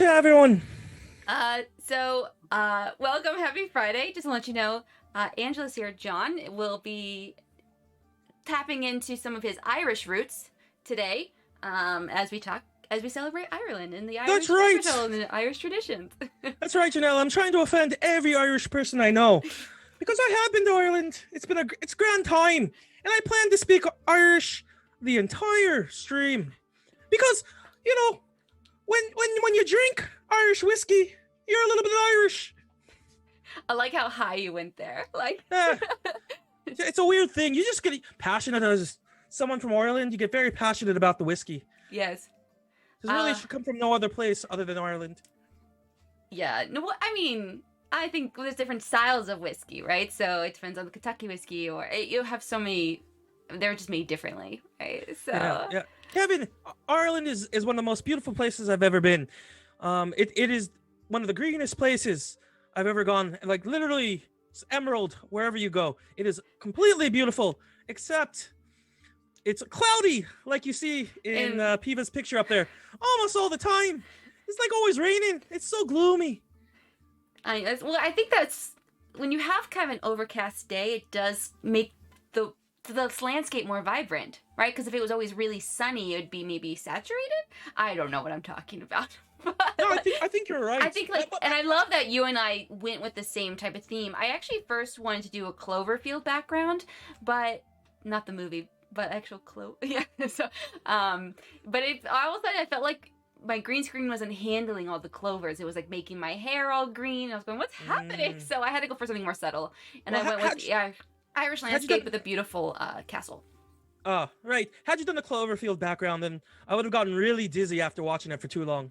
to everyone. Welcome, happy Friday. Just to let you know, Angela's here. John will be tapping into some of his Irish roots today, as we celebrate Ireland and the Irish That's right. capital and the Irish traditions. That's right, Janelle. I'm trying to offend every Irish person I know because I have been to Ireland. It's grand time, and I plan to speak Irish the entire stream because when you drink Irish whiskey, you're a little bit Irish. I like how high you went there. It's a weird thing. You just get passionate as someone from Ireland. You get very passionate about the whiskey. Yes. It really should come from no other place other than Ireland. Yeah. No, I mean, I think there's different styles of whiskey, right? So it depends on the Kentucky whiskey, or you have so many. They're just made differently, right? So yeah. Kevin, Ireland is one of the most beautiful places I've ever been. It is one of the greenest places I've ever gone. Like literally, it's emerald wherever you go. It is completely beautiful, except it's cloudy, like you see in Piva's picture up there, almost all the time. It's like always raining. It's so gloomy. I think that's when you have kind of an overcast day, it does make the landscape more vibrant, right? Because if it was always really sunny, it would be maybe saturated. I don't know what I'm talking about. No, I think you're right. I think and I love that you and I went with the same type of theme. I actually first wanted to do a Cloverfield background, but not the movie, but actual yeah. So, but all of a sudden I felt like my green screen wasn't handling all the clovers. It was like making my hair all green. I was going, what's happening? So I had to go for something more subtle, and I went with Irish landscape with a beautiful castle. Oh, right. Had you done the Cloverfield background, then I would have gotten really dizzy after watching it for too long.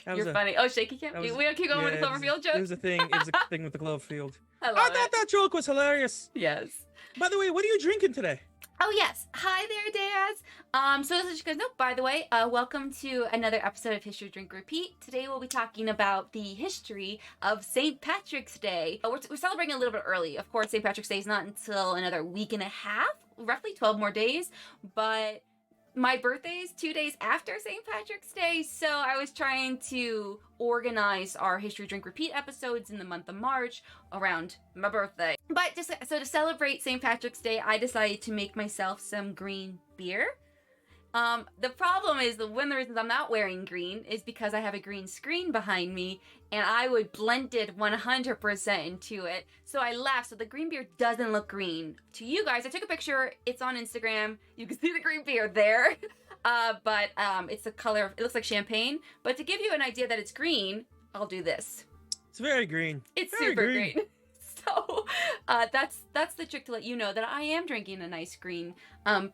You're funny. Oh, shaky cam. We don't keep going with the Cloverfield joke. It was a thing. It was a thing with the Cloverfield. I thought that joke was hilarious. Yes. By the way, what are you drinking today? Oh yes. Hi there, Daz. So as you guys know, by the way, welcome to another episode of History Drink Repeat. Today we'll be talking about the history of St. Patrick's Day. We're celebrating a little bit early. Of course, St. Patrick's Day is not until another week and a half, roughly 12 more days, but my birthday is 2 days after St. Patrick's Day, so I was trying to organize our History Drink Repeat episodes in the month of March around my birthday. But so to celebrate St. Patrick's Day, I decided to make myself some green beer. The problem is one of the reasons I'm not wearing green is because I have a green screen behind me, and I would blend it 100% into it. So I laughed. So the green beer doesn't look green to you guys. I took a picture. It's on Instagram. You can see the green beer there. But it's the color. It looks like champagne. But to give you an idea that it's green, I'll do this. It's very green. It's very super green. So that's the trick to let you know that I am drinking a nice green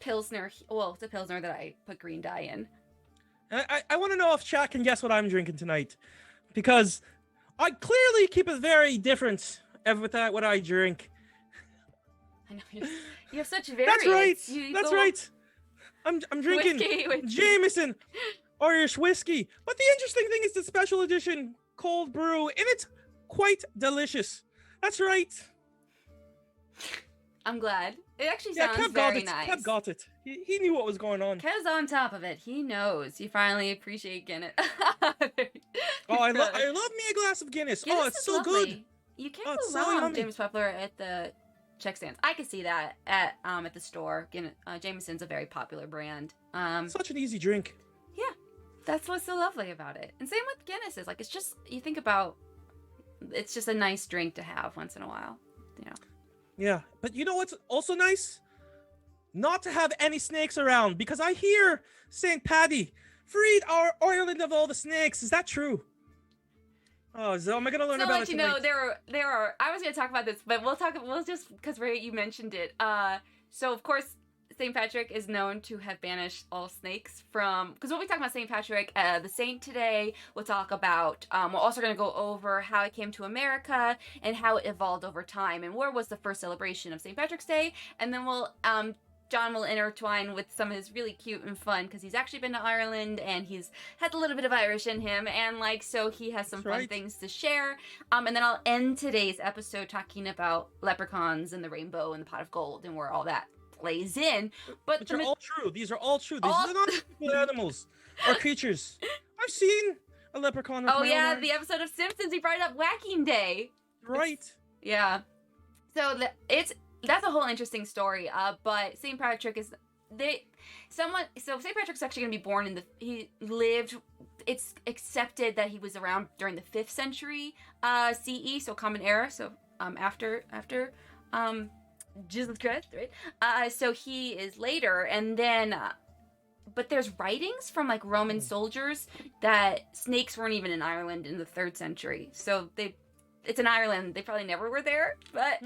Pilsner. Well, it's a Pilsner that I put green dye in. I want to know if chat can guess what I'm drinking tonight, because I clearly keep it very different with what I drink. I know you have such variance. That's right. That's right. I'm drinking Jameson Irish whiskey, but the interesting thing is the special edition cold brew, and it's quite delicious. That's right. I'm glad. It actually sounds very nice. Kev got it. He knew what was going on. Kev's on top of it. He knows. You finally appreciate Guinness. I love me a glass of Guinness. Guinness it's so lovely. Good. You can't go wrong, James Pepler, at the check stands. I could see that at the store. Jameson's a very popular brand. Such an easy drink. Yeah, that's what's so lovely about it. And same with Guinness is it's just, you think about, it's just a nice drink to have once in a while, Yeah, but you know what's also nice? Not to have any snakes around, because I hear St. Paddy freed our Ireland of all the snakes. Is that true? Oh, so am I gonna learn about it tonight? There are. I was gonna talk about this, but we'll just because you mentioned it. So of course, St. Patrick is known to have banished all snakes from, because when we talk about St. Patrick, the saint today, we'll talk about, we're also going to go over how it came to America and how it evolved over time and where was the first celebration of St. Patrick's Day. And then John will intertwine with some of his really cute and fun, because he's actually been to Ireland and he's had a little bit of Irish in him, and so he has some fun things to share. And then I'll end today's episode talking about leprechauns and the rainbow and the pot of gold and where all that plays in. But they're all true. These are all true. These are not animals or creatures. I've seen a leprechaun with Oh my own yeah, eyes. the episode of Simpsons he brought up Whacking Day. Right. Yeah. So that's a whole interesting story. But St. Patrick is St. Patrick's actually gonna be born in he lived. It's accepted that he was around during the 5th century CE, so Common Era. So after Jesus Christ, right? So he is later, and then. But there's writings from like Roman soldiers that snakes weren't even in Ireland in the 3rd century. So it's in Ireland. They probably never were there. But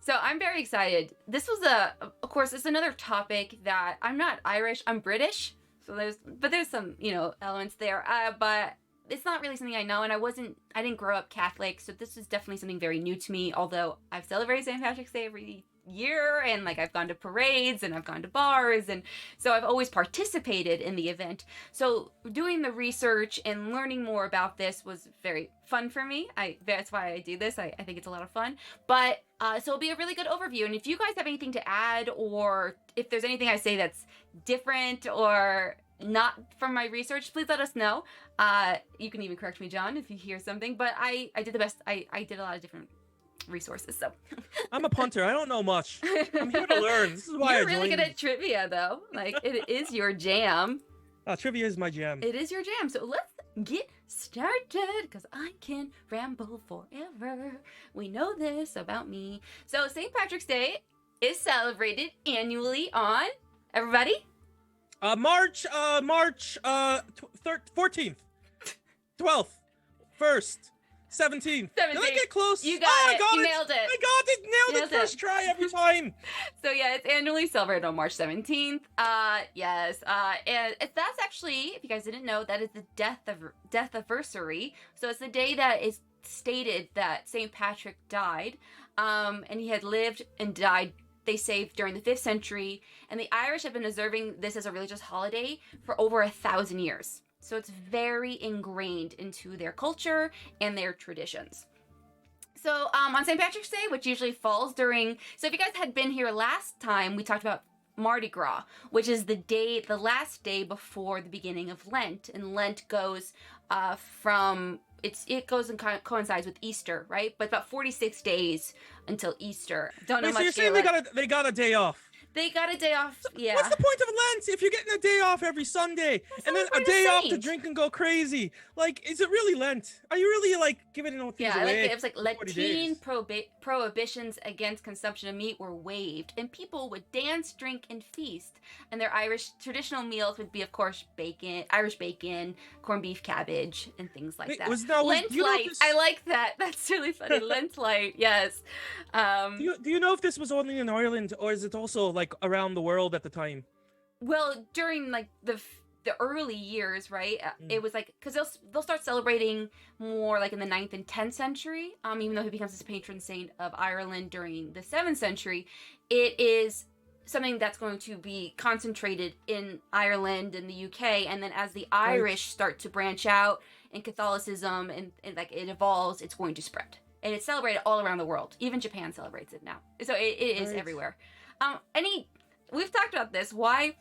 so I'm very excited. This was of course, it's another topic that I'm not Irish. I'm British. So there's some, elements there. But it's not really something I know. And I didn't grow up Catholic. So this is definitely something very new to me. Although I've celebrated St. Patrick's Day every year, and like I've gone to parades and I've gone to bars, and so I've always participated in the event. So doing the research and learning more about this was very fun for me. That's why I do this. I think it's a lot of fun. But so it'll be a really good overview. And if you guys have anything to add, or if there's anything I say that's different or not from my research, please let us know. You can even correct me, John, if you hear something. But I did the best. I did a lot of different resources, so I'm a punter. I don't know much. I'm here to learn. This is why you're really good at trivia, though. Like, it is your jam. Trivia is my jam. It is your jam. So let's get started, because I can ramble forever. We know this about me. So St. Patrick's Day is celebrated annually on, everybody? March 14th, 12th, 1st, 17th. Did I get close? You got it. You nailed it. I got it. Nailed it first try every time. So yeah, it's annually celebrated on March 17th. Yes. And that's actually, if you guys didn't know, that is the death anniversary. So it's the day that is stated that St. Patrick died. And he had lived and died, they say, during the 5th century. And the Irish have been observing this as a religious holiday for over 1,000 years. So it's very ingrained into their culture and their traditions. So on St. Patrick's Day, which usually falls during... So if you guys had been here last time, we talked about Mardi Gras, which is the last day before the beginning of Lent. And Lent goes it goes and coincides with Easter, right? But about 46 days until Easter. Don't know much. So you're saying they got a day off? They got a day off, yeah. What's the point of Lent if you're getting a day off every Sunday and then a day off to drink and go crazy? Like, is it really Lent? Are you really, like, giving things away? Yeah, it was like Lentine prohibitions against consumption of meat were waived, and people would dance, drink, and feast. And their Irish traditional meals would be, of course, Irish bacon, corned beef, cabbage, and things like that. Lent light. I like that. That's really funny. Lent light, yes. Do you know if this was only in Ireland, or is it also, like, around the world at the time? Well, during like the early years, right? It was like, because they'll start celebrating more like in the 9th and 10th century. Even though he becomes the patron saint of Ireland during the 7th century, it is something that's going to be concentrated in Ireland and the UK. And then as the Irish start to branch out in Catholicism and like it evolves, it's going to spread. And it's celebrated all around the world. Even Japan celebrates it now. So it is everywhere. We've talked about this. Why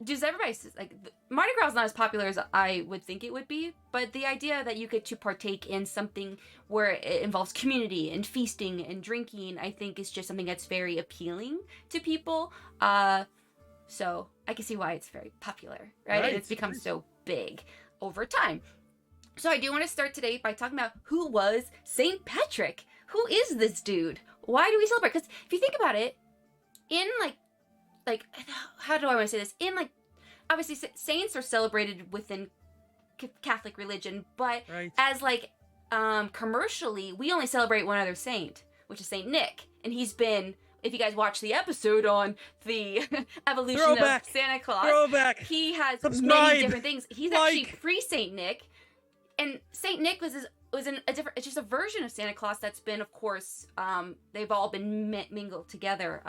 does everybody, like, Mardi Gras is not as popular as I would think it would be, but the idea that you get to partake in something where it involves community and feasting and drinking, I think is just something that's very appealing to people. So I can see why it's very popular, right? And it's become so big over time. So I do want to start today by talking about who was St. Patrick. Who is this dude? Why do we celebrate? Because if you think about it, in like how do I want to say this? In like, obviously saints are celebrated within Catholic religion, but as like commercially, we only celebrate one other saint, which is Saint Nick, and he's been. If you guys watch the episode on the evolution of Santa Claus, he has many different things. He's actually pre-Saint Nick, and Saint Nick was it's just a version of Santa Claus that's been, of course, they've all been mingled together,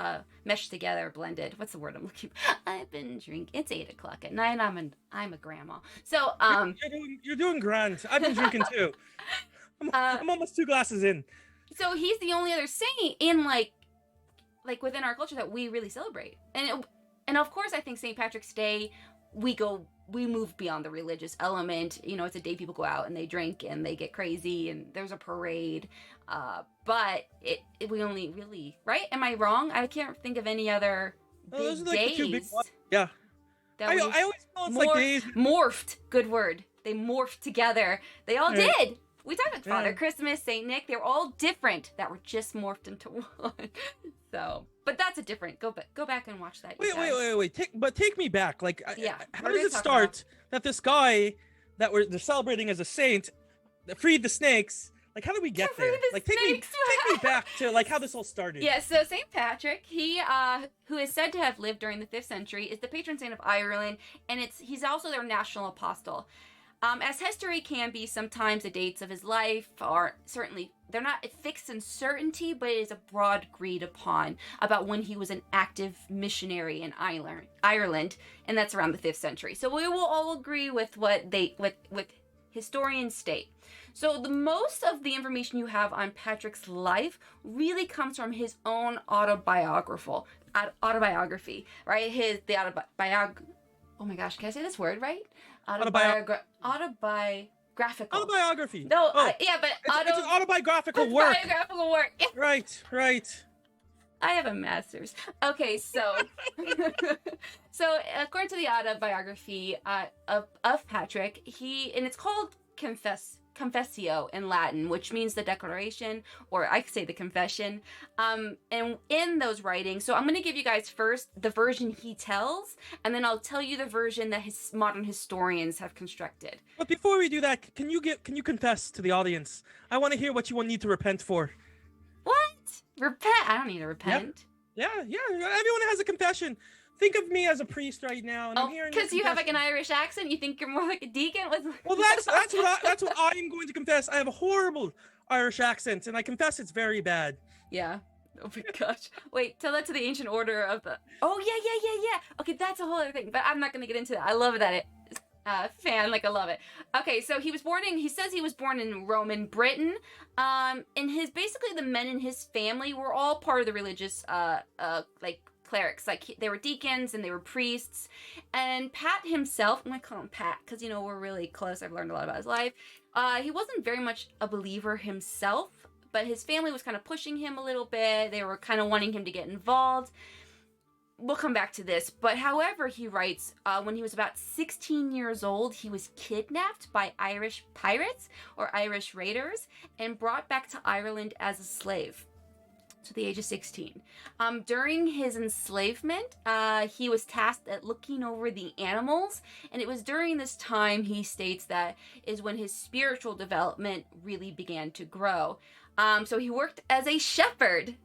meshed together, blended. What's the word I'm looking for? I've been drinking. It's 8:00 at night. I'm a grandma. So you're doing grand. I've been drinking too. I'm almost 2 glasses in. So he's the only other saint in like within our culture that we really celebrate, and of course I think St. Patrick's Day we go we move beyond the religious element. You know, it's a day people go out and they drink and they get crazy and there's a parade. But we only really, right? Am I wrong? I can't think of any other Those big are, like, the days. two big ones. Yeah. I always feel it's like days. Morphed. Good word. They morphed together. They all Right. did. We talked about Father Yeah. Christmas, Saint Nick. They were all different that were just morphed into one. So, but that's a different. Go back and watch that. you guys. Wait. Take me back. Like, Yeah, how we're does gonna it talk start that this guy that they're celebrating as a saint that freed the snakes? Like, how did we get Free there? the Like, snakes. take me back to like how this all started. Yeah, so St. Patrick, he who is said to have lived during the 5th century, is the patron saint of Ireland, and he's also their national apostle. As history can be, sometimes the dates of his life are certainly, they're not fixed in certainty, but it is a broad agreed upon about when he was an active missionary in Ireland, and that's around the 5th century. So we will all agree with what historians state. So the most of the information you have on Patrick's life really comes from his own autobiography, right? Oh my gosh, can I say this word right? Autobiographical. Autobiography. No, Oh, but it's an autobiographical work. Autobiographical work. Yeah. Right. I have a master's. Okay, so according to the autobiography of Patrick, and it's called Confessio in Latin, which means the declaration, or I could say the confession. And in those writings, so I'm going to give you guys first the version he tells, and then I'll tell you the version that his modern historians have constructed. But before we do that, can you confess to the audience? I want to hear what you will need to repent for. What? Repent? I don't need to repent. Yeah. Everyone has a confession. Think of me as a priest right now, and I'm hearing. Because you have like an Irish accent, you think you're more like a deacon. Well, that's what I am going to confess. I have a horrible Irish accent, and I confess it's very bad. Yeah. Oh my gosh. Wait, tell that to the ancient order of the. Oh yeah. Okay, that's a whole other thing, but I'm not gonna get into that. I love that I love it. Okay, so he says he was born in Roman Britain. And basically the men in his family were all part of the religious clerics. Like they were deacons and they were priests. And Pat himself, I'm gonna call him Pat because we're really close. I've learned a lot about his life. He wasn't very much a believer himself, but his family was kind of pushing him a little bit. They were kind of wanting him to get involved. We'll come back to this, but however, he writes, when he was about 16 years old, he was kidnapped by Irish pirates or Irish raiders and brought back to Ireland as a slave to the age of 16. During his enslavement, he was tasked at looking over the animals, and it was during this time, he states, that is when his spiritual development really began to grow. So he worked as a shepherd.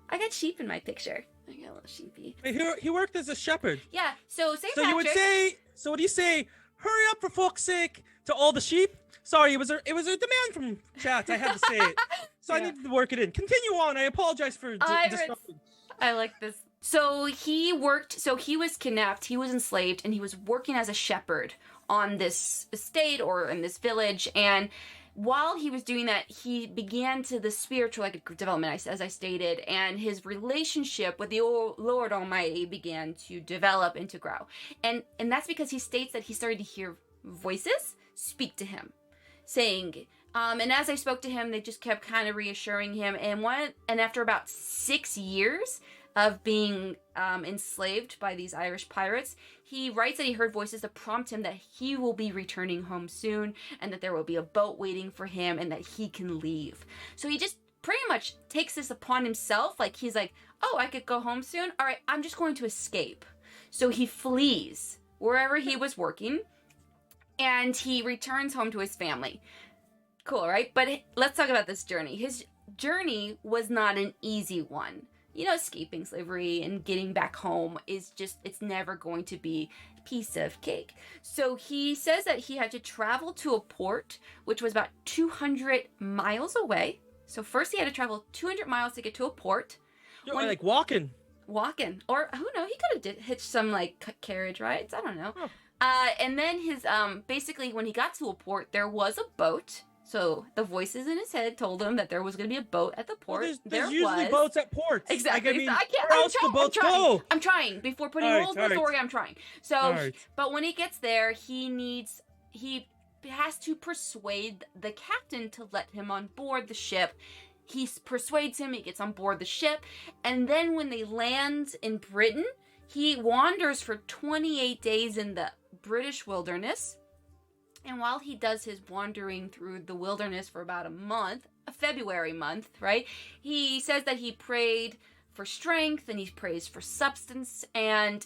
I got sheep in my picture. I got a little sheepy. He worked as a shepherd. Yeah, so St. Patrick... You would say, so would you say, hurry up for fuck's sake, to all the sheep? Sorry, it was a demand from chat. I had to say it. So yeah. I needed to work it in. Continue on. I apologize for disrupting. I like this. So he was kidnapped, he was enslaved, and he was working as a shepherd on this estate or in this village, and while he was doing that, he began to the spiritual development, as I stated, and his relationship with the Lord Almighty began to develop and to grow. And that's because he states that he started to hear voices speak to him, saying, and as I spoke to him, they just kept kind of reassuring him. And after about 6 years of being enslaved by these Irish pirates, he writes that he heard voices that prompt him that he will be returning home soon and that there will be a boat waiting for him and that he can leave. So he just pretty much takes this upon himself. Like he's like, oh, I could go home soon. All right, I'm just going to escape. So he flees wherever he was working and he returns home to his family. Cool, right? But let's talk about this journey. His journey was not an easy one. Escaping slavery and getting back home it's never going to be a piece of cake. So he says that he had to travel to a port, which was about 200 miles away. So first he had to travel 200 miles to get to a port. Like walking. Or who knows, he could have hitched some carriage rides. I don't know. Oh. And then his basically when he got to a port, there was a boat So the voices in his head told him that there was going to be a boat at the Well, port. there's usually boats at ports. Exactly. Like, I mean, I can't. where else do boats go? I'm trying. Before putting holes in the story, I'm trying. So, but when he gets there, he has to persuade the captain to let him on board the ship. He persuades him. He gets on board the ship, and then when they land in Britain, he wanders for 28 days in the British wilderness. And while he does his wandering through the wilderness for about a month, a February month, right? He says that he prayed for strength and he prays for substance, and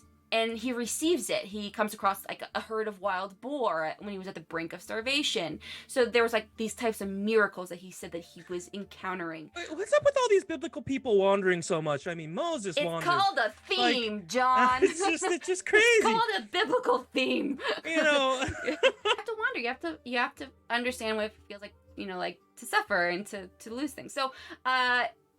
he receives it. He comes across like a herd of wild boar when he was at the brink of starvation. So there was like these types of miracles that he said that he was encountering. What's up with all these biblical people wandering so much? I mean, Moses wandered. It's called a theme, John. It's just crazy. It's called a biblical theme. You know, you have to wander. You have to understand what it feels like. You know, like to suffer and to lose things. So,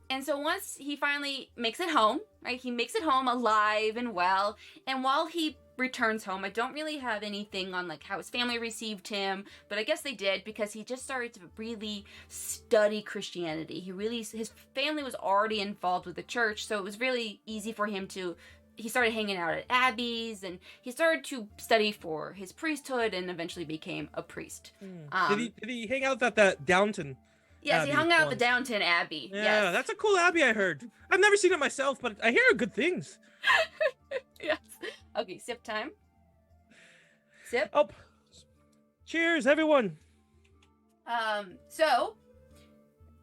and so once he finally makes it home, right? He makes it home alive and well. And while he returns home, I don't really have anything on like how his family received him, but I guess they did because he just started to really study Christianity. His family was already involved with the church, so it was really easy for him he started hanging out at abbeys, and he started to study for his priesthood and eventually became a priest. Did he hang out at that Downton? Yes, Abbey he hung out at once. the Downton Abbey. Yeah, yes. That's a cool abbey, I heard. I've never seen it myself, but I hear good things. Yes. Okay, sip time. Sip. Oh, cheers, everyone. So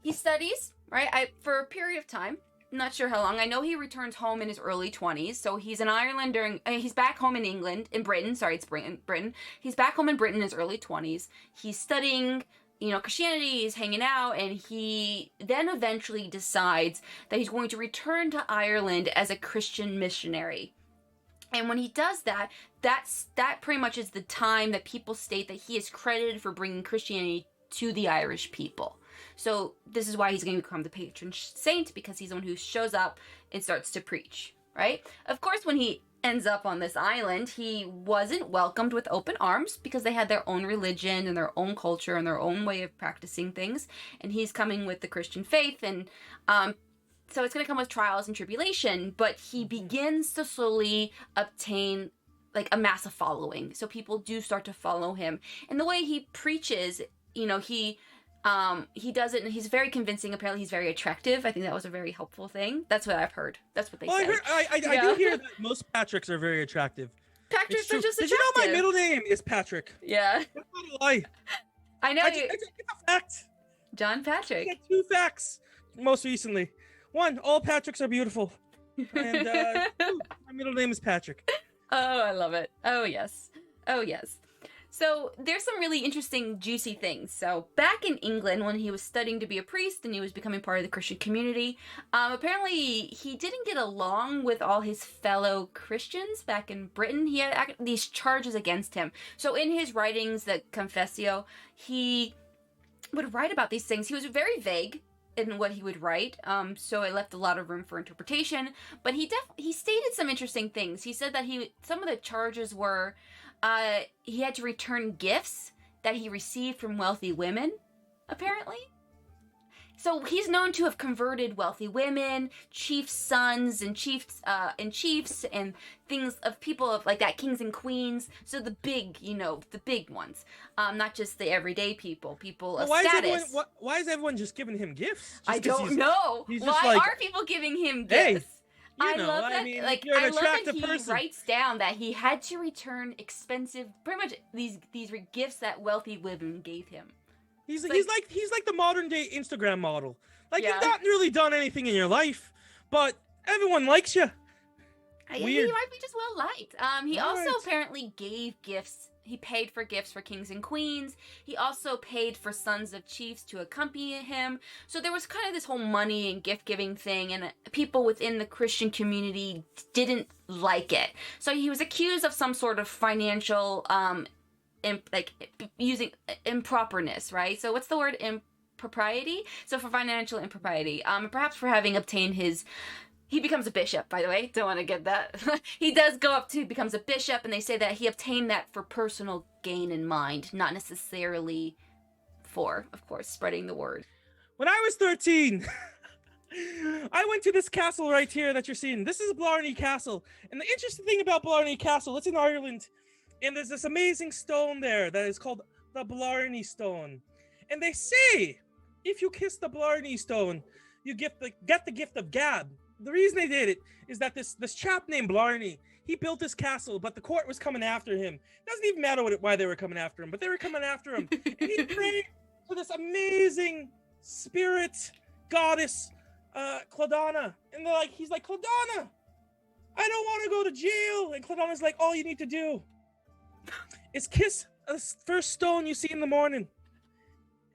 he studies, right? For a period of time. I'm not sure how long. I know he returns home in his early 20s. So he's in Ireland he's back home in Britain. Sorry, it's Britain. He's back home in Britain in his early 20s. He's studying, Christianity, he's hanging out, and he then eventually decides that he's going to return to Ireland as a Christian missionary. And when he does that, that pretty much is the time that people state that he is credited for bringing Christianity to the Irish people. So this is why he's going to become the patron saint, because he's the one who shows up and starts to preach, right? Of course, when he ends up on this island, he wasn't welcomed with open arms because they had their own religion and their own culture and their own way of practicing things. And he's coming with the Christian faith, and so it's going to come with trials and tribulation, but he begins to slowly obtain like a massive following. So people do start to follow him. And the way he preaches, he does it, and he's very convincing. Apparently he's very attractive. I think that was a very helpful thing. That's what I've heard. That's what they say. I do hear that most Patricks are very attractive. Patricks are just attractive. Did you know my middle name is Patrick? Yeah. That's not a lie. I know. It's a fact. John Patrick. I got 2 facts most recently. 1, all Patricks are beautiful. And 2, my middle name is Patrick. Oh, I love it. Oh, yes. Oh, yes. So there's some really interesting, juicy things. So back in England, when he was studying to be a priest and he was becoming part of the Christian community, apparently he didn't get along with all his fellow Christians back in Britain. He had these charges against him. So in his writings, the Confessio, he would write about these things. He was very vague in what he would write, so it left a lot of room for interpretation. But he stated some interesting things. He said that some of the charges were he had to return gifts that he received from wealthy women, apparently. So he's known to have converted wealthy women, chiefs' sons, and chiefs and things of people of like that, kings and queens. So the big, the big ones, not just the everyday people of status. Why is everyone just giving him gifts? I don't know. Why are people giving him gifts? I love that. I love that he writes down that he had to return expensive, pretty much these were gifts that wealthy women gave him. He's like the modern day Instagram model. You've not really done anything in your life, but everyone likes you. Weird. He might be just well liked. He also apparently gave gifts. He paid for gifts for kings and queens. He also paid for sons of chiefs to accompany him. So there was kind of this whole money and gift giving thing, and people within the Christian community didn't like it. So he was accused of some sort of financial using improperness, right? So what's the word? Impropriety? So for financial impropriety, perhaps for having obtained he becomes a bishop, by the way. Don't want to get that. He does go up to becomes a bishop, and they say that he obtained that for personal gain in mind, not necessarily for, of course, spreading the word. When I was 13, I went to this castle right here that you're seeing. This is Blarney Castle. And the interesting thing about Blarney Castle, it's in Ireland. And there's this amazing stone there that is called the Blarney Stone. And they say, if you kiss the Blarney Stone, you get the gift of gab. The reason they did it is that this chap named Blarney, he built this castle, but the court was coming after him. Doesn't even matter why they were coming after him, but they were coming after him. And he prayed to this amazing spirit goddess, Claudana. And he's like, Claudana, I don't want to go to jail. And Claudana's like, all you need to do is kiss the first stone you see in the morning,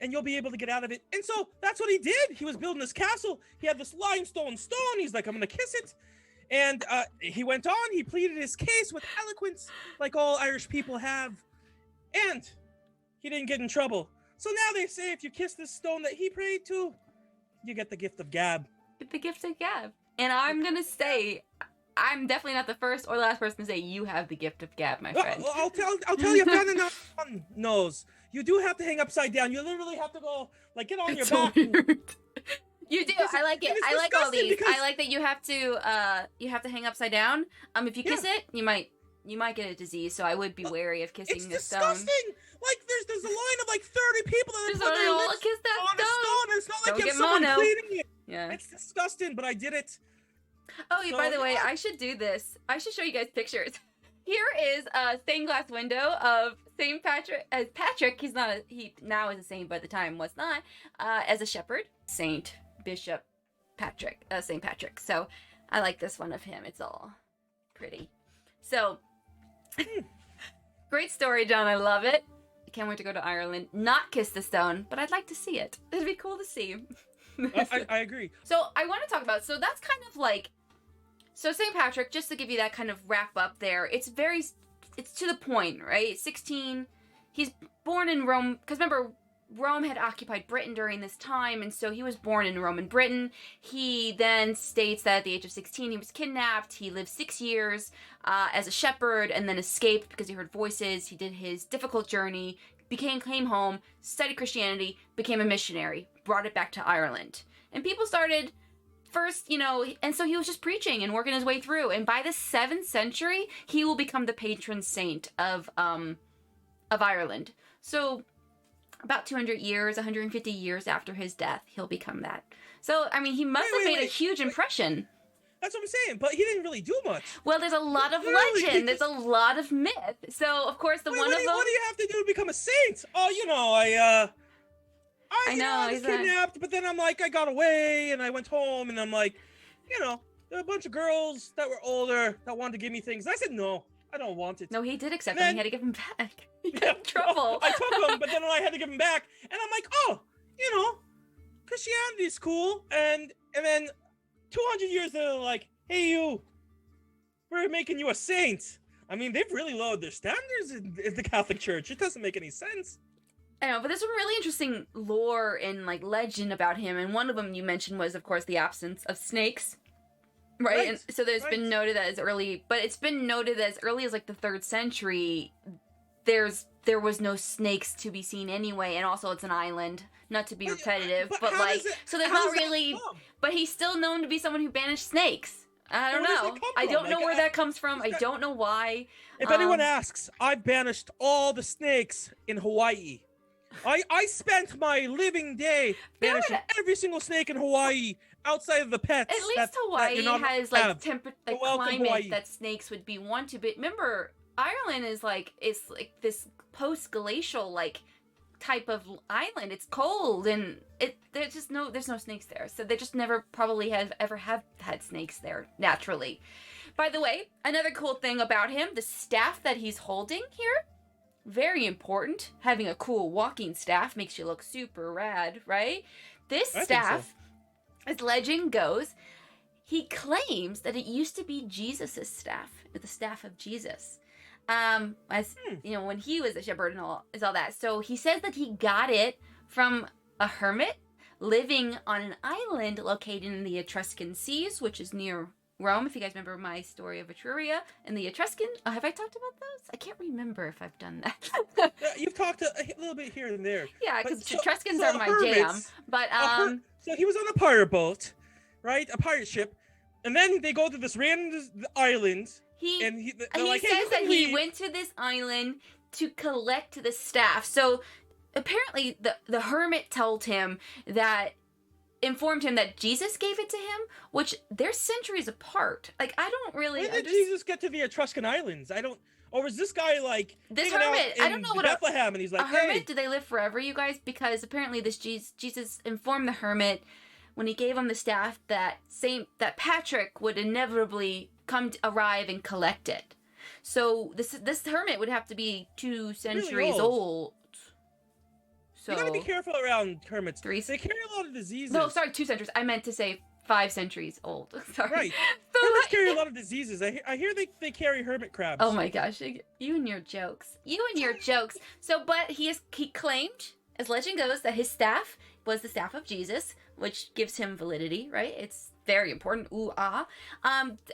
and you'll be able to get out of it. And so that's what he did. He was building this castle. He had this limestone stone. He's like, I'm going to kiss it. And he went on. He pleaded his case with eloquence, like all Irish people have. And he didn't get in trouble. So now they say if you kiss this stone that he prayed to, you get the gift of gab. Get the gift of gab. And I'm going to say, I'm definitely not the first or last person to say you have the gift of gab, my friend. I'll tell you, if no one knows, you do have to hang upside down. You literally have to go, get on your back. You do. I like it. I like all these. I like that you have to hang upside down. If you kiss it, you might get a disease. So I would be wary of kissing this stone. It's disgusting. There's a line of 30 people that just put their lips kiss that on a stone. It's not Don't like you get have someone mono. cleaning it. Yeah. It's disgusting, but I did it. Oh, by the way, I should do this. I should show you guys pictures. Here is a stained glass window of St. Patrick. Patrick, he now is a saint, but at the time was not, as a shepherd. Saint, Bishop, Patrick, St. Patrick. So I like this one of him. It's all pretty. So, great story, John. I love it. I can't wait to go to Ireland. Not kiss the stone, but I'd like to see it. It'd be cool to see. I agree. So I want to talk about, so that's kind of so St. Patrick, just to give you that kind of wrap up there, it's to the point, right? 16, he's born in Rome, because remember, Rome had occupied Britain during this time, and so he was born in Roman Britain. He then states that at the age of 16, he was kidnapped. He lived 6 years as a shepherd, and then escaped because he heard voices. He did his difficult journey, came home, studied Christianity, became a missionary, brought it back to Ireland. And people started first, and so he was just preaching and working his way through. And by the 7th century, he will become the patron saint of Ireland. So about 200 years, 150 years after his death, he'll become that. So, he must have made a huge impression. That's what I'm saying, but he didn't really do much. Well, there's a lot of legend. There's a lot of myth. So, of course, what do you have to do to become a saint? Oh, I was kidnapped, but then I'm like, I got away, and I went home, and I'm like, there were a bunch of girls that were older that wanted to give me things. I said, no, I don't want it. No, he did accept them. He had to give them back. He got in trouble. I took them, but then I had to give them back, and I'm like, oh, Christianity's cool, and then 200 years they're like, hey, you, we're making you a saint. They've really lowered their standards in the Catholic Church. It doesn't make any sense. I know, but there's some really interesting lore and legend about him, and one of them you mentioned was, of course, the absence of snakes, right? And so there's been noted that as early as the 3rd century, there was no snakes to be seen anyway, and also it's an island. Not to be repetitive, but so there's not really. But he's still known to be someone who banished snakes. I don't know. I don't know where that comes from. I don't know why. If anyone asks, I banished all the snakes in Hawaii. I spent my living day banishing every single snake in Hawaii outside of the pets. At least Hawaii has climate that snakes would be one to. But remember, Ireland is it's this post-glacial type of island. It's cold, and there's no snakes there, so they just never probably have had snakes there naturally. By the way, another cool thing about him, the staff that he's holding here, very important. Having a cool walking staff makes you look super rad, right? This staff, as legend goes, he claims that it used to be Jesus's staff, the staff of Jesus. When he was a shepherd and all that. So he says that he got it from a hermit living on an island located in the Etruscan Seas, which is near Rome, if you guys remember my story of Etruria and the Etruscan. Have I talked about those? I can't remember if I've done that. You've talked a little bit here and there. Yeah, But because Etruscans are my jam. hermits, But so he was on a pirate boat, right? A pirate ship, and then they go to this random island. he And he like, hey, says that he went to this island to collect the staff. So apparently the hermit told him that, informed him that Jesus gave it to him, which they're centuries apart. Like, I don't really... When did Jesus get to the Etruscan islands? I don't... Or was this guy, like... This hermit, I don't know what Bethlehem, and he's like, a hermit, do they live forever, you guys? Because apparently this Jesus informed the hermit when he gave him the staff that Patrick would inevitably arrive and collect it. So this hermit would have to be 2 centuries really old. So, you gotta be careful around hermits. 3. They carry a lot of diseases. No, sorry, 2 centuries. I meant to say 5 centuries old. Sorry. Right. So Hermits carry a lot of diseases. I hear they carry hermit crabs. Oh my gosh, you and your jokes. You and your jokes. So, but he claimed, as legend goes, that his staff was the staff of Jesus, which gives him validity, right? It's very important. Ooh, ah.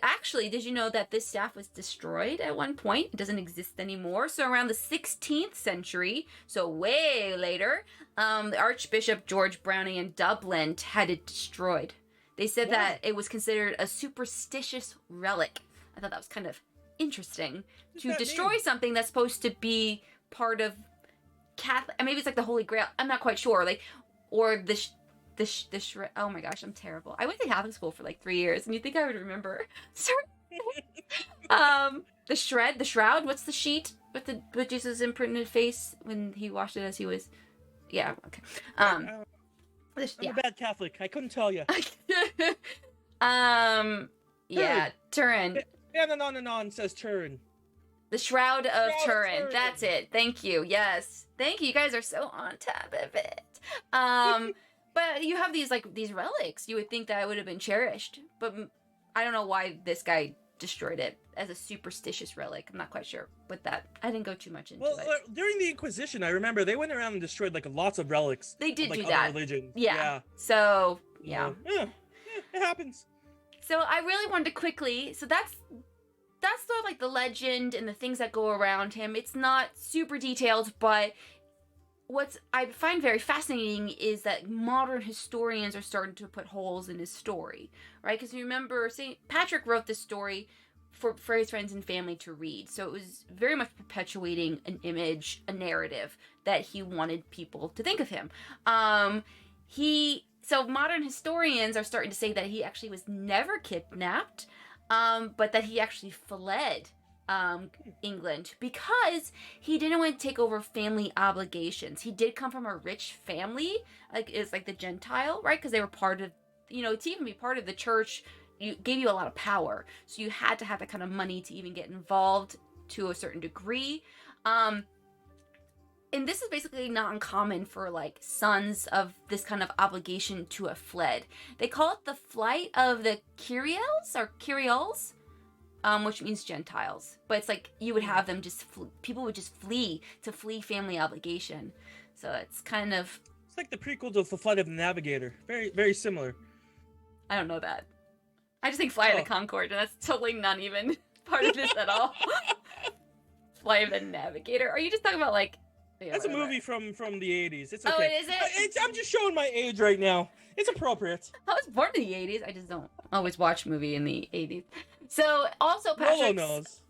Actually, did you know that this staff was destroyed at one point? It doesn't exist anymore. So around the 16th century, so way later, the Archbishop George Browning in Dublin had it destroyed. They said that it was considered a superstitious relic. I thought that was kind of interesting. To destroy something that's supposed to be part of Catholic, maybe it's like the Holy Grail. I'm not quite sure. Like, or the shred. Oh my gosh, I'm terrible. I went to Catholic school for like 3 years, and you think I would remember? Sorry. The shroud. What's the sheet with Jesus' imprinted face when he washed it as he was? Yeah. Okay. I'm a bad Catholic. I couldn't tell you. Yeah, Turin. Anon says Turin. The Shroud of Turin. That's it. Thank you. Yes. Thank you. You guys are so on top of it. But you have these relics. You would think that it would have been cherished, but I don't know why this guy destroyed it as a superstitious relic. I'm not quite sure with that. I didn't go too much into it. Well, during the Inquisition, I remember they went around and destroyed like lots of relics. They did of, do other that. Religions. Yeah. So yeah, it happens. So I really wanted to quickly. So that's sort of like the legend and the things that go around him. It's not super detailed, but what I find very fascinating is that modern historians are starting to put holes in his story, right? Because you remember, St. Patrick wrote this story for his friends and family to read. So it was very much perpetuating an image, a narrative that he wanted people to think of him. So modern historians are starting to say that he actually was never kidnapped, but that he actually fled England because he didn't want to take over family obligations. He did come from a rich family, it's like the Gentile, right? Because they were part of, to even be part of the church, gave you a lot of power. So you had to have that kind of money to even get involved to a certain degree. And this is basically not uncommon for sons of this kind of obligation to have fled. They call it the flight of the Kyriels, which means Gentiles. But it's like you would have them people would just flee family obligation. So it's kind of... It's like the prequel to The Flight of the Navigator. Very, very similar. I don't know that. I just think Flight of the Conchord, and that's totally not even part of this at all. Flight of the Navigator. Are you just talking about That's a movie from the 80s. It's okay. Oh, it is it? I'm just showing my age right now. It's appropriate. I was born in the 80s. I just don't always watch movie in the 80s. So also Patrick's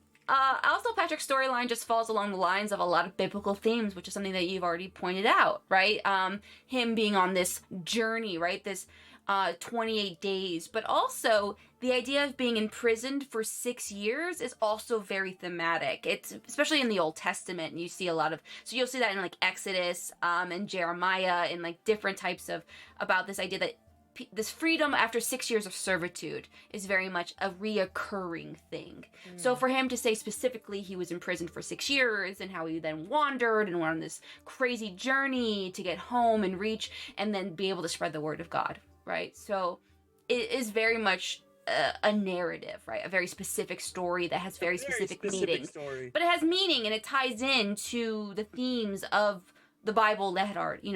storyline just falls along the lines of a lot of biblical themes, which is something that you've already pointed out, right? Him being on this journey, right? This 28 days, but also the idea of being imprisoned for 6 years is also very thematic. It's especially in the Old Testament, and you see a lot of, so you'll see that in Exodus and Jeremiah and different types of, about this idea that this freedom after 6 years of servitude is very much a reoccurring thing. So for him to say specifically he was imprisoned for 6 years and how he then wandered and went on this crazy journey to get home and reach and then be able to spread the word of God, right? So it is very much a narrative, right? A very specific story that has very specific meaning. Story. But it has meaning and it ties in to the themes of the Bible that had already,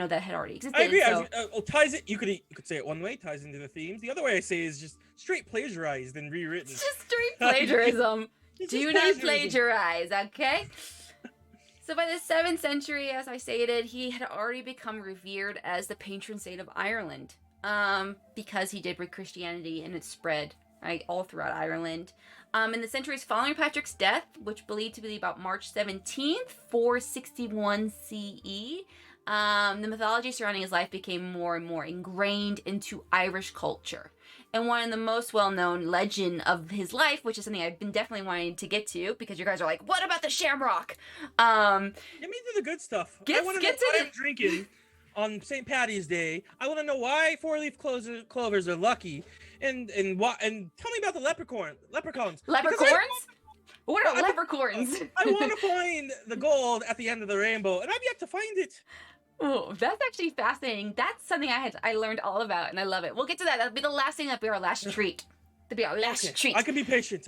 existed. I agree. So, Ties it. You could say it one way, ties into the themes. The other way I say is just straight plagiarized and rewritten. it's just straight plagiarism. It's Do just not plagiarism. plagiarize, okay? So by the 7th century, as I stated, he had already become revered as the patron saint of Ireland, because he did bring Christianity and it spread right all throughout Ireland. In the centuries following Patrick's death, which believed to be about March 17th, 461 CE, the mythology surrounding his life became more and more ingrained into Irish culture. And one of the most well-known legend of his life, which is something I've been definitely wanting to get to, because you guys are like, what about the Shamrock? Get me to the good stuff. I want to know get to what I'm drinking on St. Patty's Day. I want to know why four-leaf clovers are lucky, and tell me about the leprechauns. Leprechauns? What are I- leprechauns? I want to find the gold at the end of the rainbow, and I've yet to find it. Oh, that's actually fascinating. That's something I learned all about, and I love it. We'll get to that. That'll be the last thing. That'll be our last treat. That'll be our last treat. I can be patient.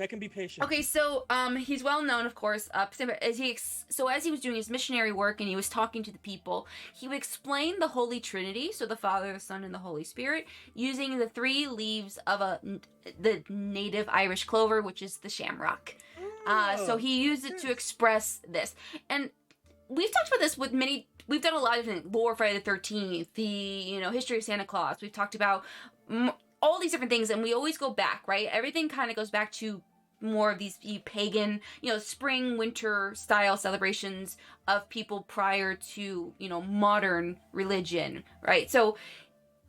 Okay, so he's well known, of course. As he was doing his missionary work and he was talking to the people, he would explain the Holy Trinity, so the Father, the Son, and the Holy Spirit, using the 3 leaves of the native Irish clover, which is the shamrock. So he used it to express this, and we've talked about this with many. We've done a lot of different lore, Friday the 13th, the history of Santa Claus. We've talked about all these different things, and we always go back, right? Everything kind of goes back to more of these pagan, spring, winter style celebrations of people prior to, modern religion, right? So,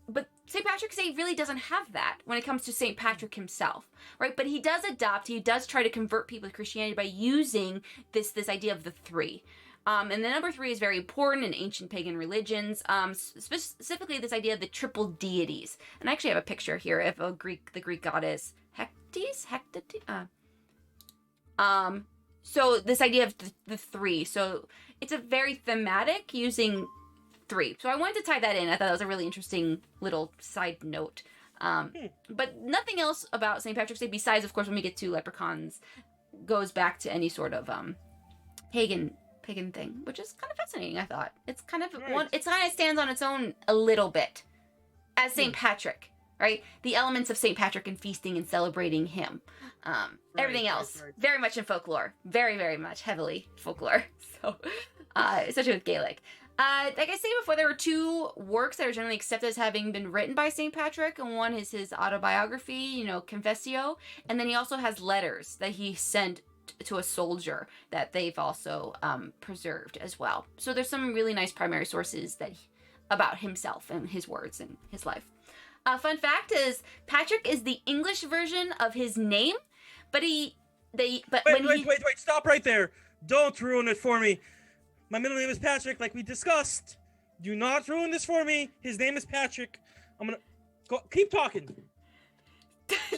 but St. Patrick's Day really doesn't have that when it comes to St. Patrick himself, right? But he does try to convert people to Christianity by using this idea of the 3. And the number 3 is very important in ancient pagan religions, specifically this idea of the triple deities. And I actually have a picture here of the Greek goddess Hecate. So this idea of the 3. So it's a very thematic using 3. So I wanted to tie that in. I thought that was a really interesting little side note. But nothing else about St. Patrick's Day besides, of course, when we get to leprechauns, goes back to any sort of pagan thing, which is kind of fascinating. I thought it's kind of it kind of stands on its own a little bit as St. Patrick, right? The elements of St. Patrick and feasting and celebrating him. Everything else very much in folklore, very, very much heavily folklore. So, especially with Gaelic. Like I said before, there were 2 works that are generally accepted as having been written by St. Patrick, and one is his autobiography, Confessio, and then he also has letters that he sent to a soldier that they've also preserved as well. So there's some really nice primary sources about himself and his words and his life. Fun fact is Patrick is the English version of his name, but wait, stop right there. Don't ruin it for me. My middle name is Patrick, like we discussed. Do not ruin this for me. His name is Patrick. I'm gonna keep talking.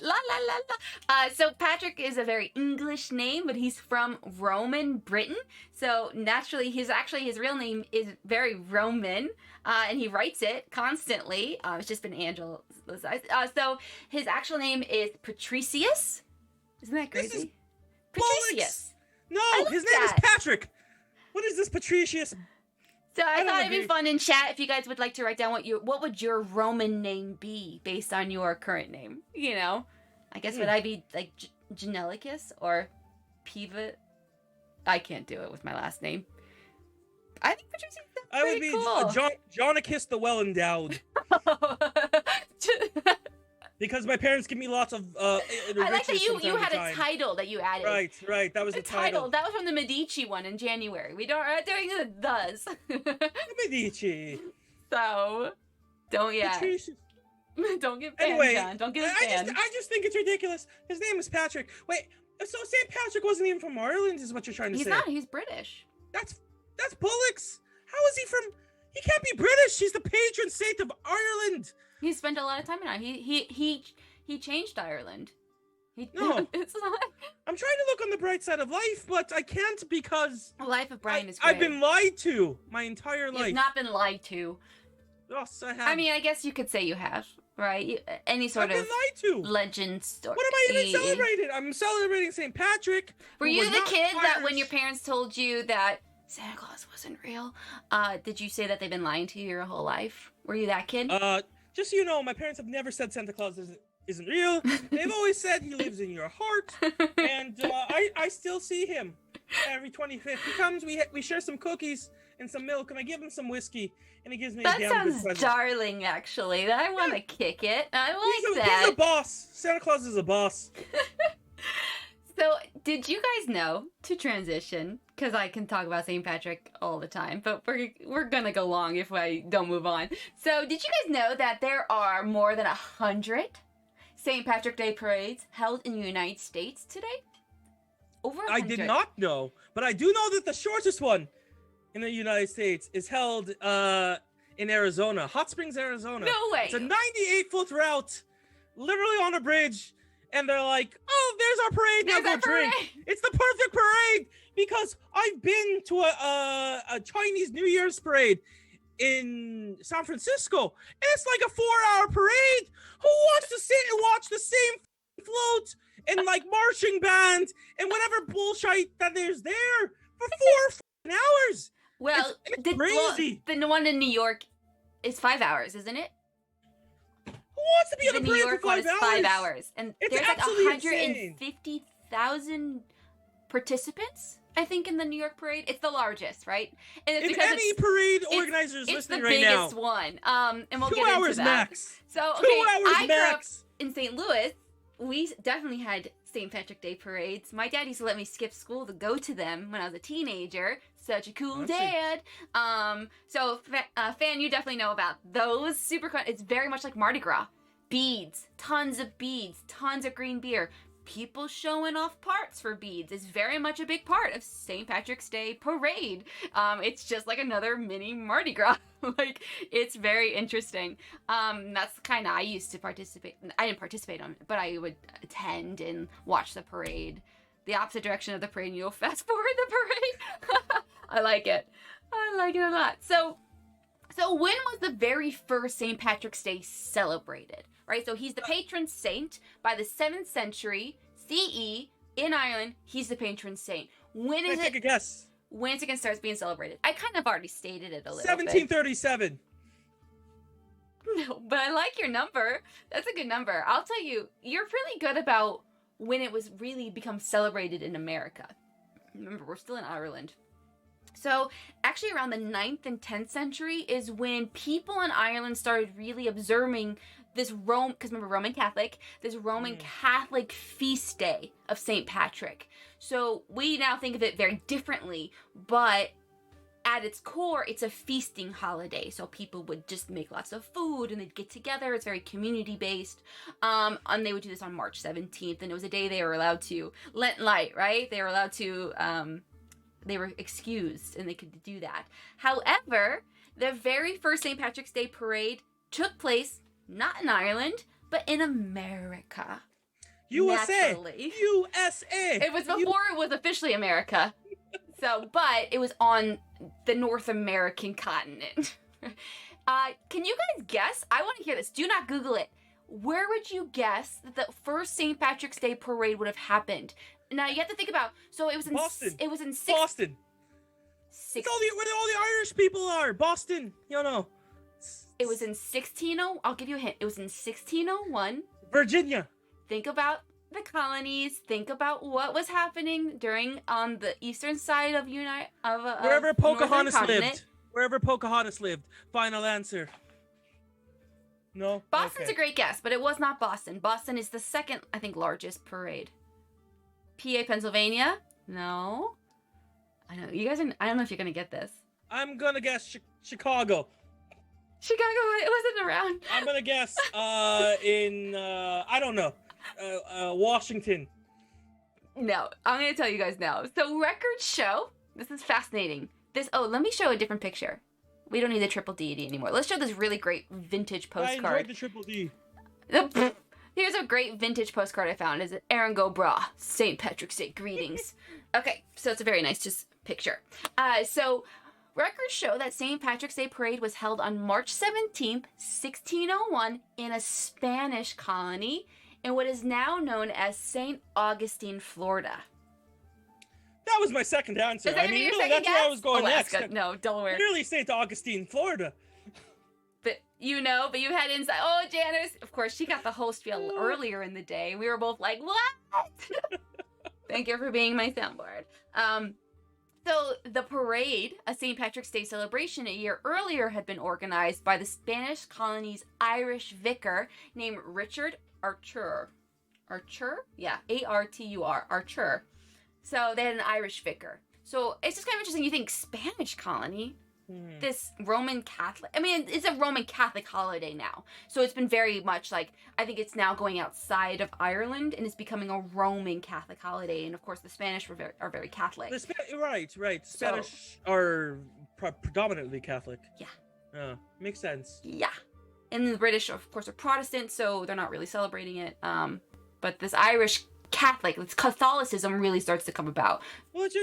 La la la la. So Patrick is a very English name, but he's from Roman Britain. So naturally, his real name is very Roman, and he writes it constantly. It's just been angelicized. So his actual name is Patricius. Isn't that crazy? This is Patricius. No, his name is Patrick. What is this Patricius? So I thought it'd be fun in chat if you guys would like to write down what would your Roman name be based on your current name. I guess would I be like Genelicus or Pivot? I can't do it with my last name. I think Patricia. I would be cool. Jonicus the Well Endowed. Because my parents give me lots of. I like that you had a title that you added. Right. That was the title. That was from the Medici one in January. We're not doing the does. Medici. So, don't get banned, anyway, John. Don't get banned. I just think it's ridiculous. His name is Patrick. Wait, so St. Patrick wasn't even from Ireland, is what you're trying to say? He's not. He's British. That's Bullocks. How is he from? He can't be British. He's the patron saint of Ireland. He spent a lot of time in Ireland. He changed Ireland. No. It's not. I'm trying to look on the bright side of life, but I can't because The life of Brian is great. I've been lied to my entire life. You've not been lied to. Yes, I have. I mean, I guess you could say you have, right? Any sort I've of been lied to. legend story. What am I even celebrating? I'm celebrating St. Patrick. Were you the kid that when your parents told you that Santa Claus wasn't real. Did you say that they've been lying to you your whole life? Were you that kid? Just so you know, my parents have never said Santa Claus isn't real. They've always said he lives in your heart, and I still see him every 25th. He comes, we share some cookies and some milk, and I give him some whiskey, and he gives me That a damn good sounds present. darling, actually. I want to kick it. I like that. He's a boss. Santa Claus is a boss. So, did you guys know, to transition, because I can talk about St. Patrick all the time, but we're gonna go long if I don't move on. So, did you guys know that there are more than 100 St. Patrick Day parades held in the United States today? Over 100. I did not know, but I do know that the shortest one in the United States is held in Arizona, Hot Springs, Arizona. No way. It's a 98-foot route, literally on a bridge. And they're like, oh, there's our parade. Now go drink. It's the perfect parade because I've been to a Chinese New Year's parade in San Francisco. And it's like a 4-hour parade. Who wants to sit and watch the same float and like marching band and whatever bullshit that there's there for 4 hours? Well, it's crazy. The one in New York is 5 hours, isn't it? Who wants to be on the a New parade York for one 5 is hours? 5 hours, and It's there's like absolutely 150,000 participants. I think in the New York parade, it's the largest, right? And it's if any parade organizers listening right now, it's the biggest one. And we'll 2 get into hours that. max. So okay, 2 hours I grew up max. in St. Louis. We definitely had St. Patrick Day parades. My dad used to let me skip school to go to them when I was a teenager. Such a cool dad. So Fan, you definitely know about those. Super fun. It's very much like Mardi Gras. Beads, tons of green beer. People showing off parts for beads is very much a big part of St. Patrick's Day parade. It's just like another mini Mardi Gras. Like, it's very interesting. That's kind of, I used to participate. I didn't participate on it, but I would attend and watch the parade. The opposite direction of the parade, and you'll fast forward the parade. I like it. I like it a lot. So when was the very first St. Patrick's Day celebrated? Right, so he's the patron saint. By the 7th century CE in Ireland, he's the patron saint. When is it? Take a guess. When is it gonna start being celebrated? I kind of already stated it a little 1737. bit. No, but I like your number. That's a good number. I'll tell you, you're really good about when it was really become celebrated in America. Remember, we're still in Ireland. So actually around the 9th and 10th century is when people in Ireland started really observing this because remember, Roman Catholic feast day of St. Patrick. So we now think of it very differently, but at its core, it's a feasting holiday. So people would just make lots of food and they'd get together. It's very community based. And they would do this on March 17th, and it was a day they were allowed to Lent light, right? They were allowed to, they were excused and they could do that. However, the very first St. Patrick's Day parade took place not in Ireland, but in America. USA. Naturally. USA. It was before it was officially America. So, but it was on the North American continent. Can you guys guess? I want to hear this. Do not Google it. Where would you guess that the first St. Patrick's Day parade would have happened? Now you have to think about. So it was in Boston. It was in Boston. It's where all the Irish people are. Boston. You know. It was in 1600. I'll give you a hint. It was in 1601. Virginia. Think about the colonies. Think about what was happening during on the eastern side of wherever Pocahontas lived. Wherever Pocahontas lived. Final answer. No. Boston's a great guess, but it was not Boston. Boston is the second, I think, largest parade. PA, Pennsylvania? No. I know you guys. I don't know if you're gonna get this. I'm gonna guess Chicago. Chicago. It wasn't around. I'm gonna guess in I don't know, Washington. No, I'm gonna tell you guys now. So records show. This is fascinating. Let me show a different picture. We don't need the triple deity anymore. Let's show this really great vintage postcard. I enjoyed the triple D. Here's a great vintage postcard I found. Is it Aaron Go Bra, St. Patrick's Day greetings. Okay, so it's a very nice just picture. So records show that St. Patrick's Day parade was held on March 17th, 1601 in a Spanish colony in what is now known as St. Augustine, Florida. That was my second answer. Is that I mean, your really, second that's where I guess? was going Alaska. next. No, Delaware. Literally St. Augustine, Florida. But you had insight. Oh, Janice. Of course, she got the whole spiel earlier in the day. We were both like, what? Thank you for being my soundboard. So the parade, a St. Patrick's Day celebration a year earlier, had been organized by the Spanish colony's Irish vicar named Richard Archer. Archer? Yeah, Artur, Archer. So they had an Irish vicar. So it's just kind of interesting. You think Spanish colony, this Roman Catholic. I mean, it's a Roman Catholic holiday now. So it's been very much like, I think it's now going outside of Ireland and it's becoming a Roman Catholic holiday. And of course, the Spanish are very Catholic. Right. Spanish are predominantly Catholic. Yeah. Makes sense. Yeah. And the British, of course, are Protestant, so they're not really celebrating it. But this Irish Catholic, this Catholicism really starts to come about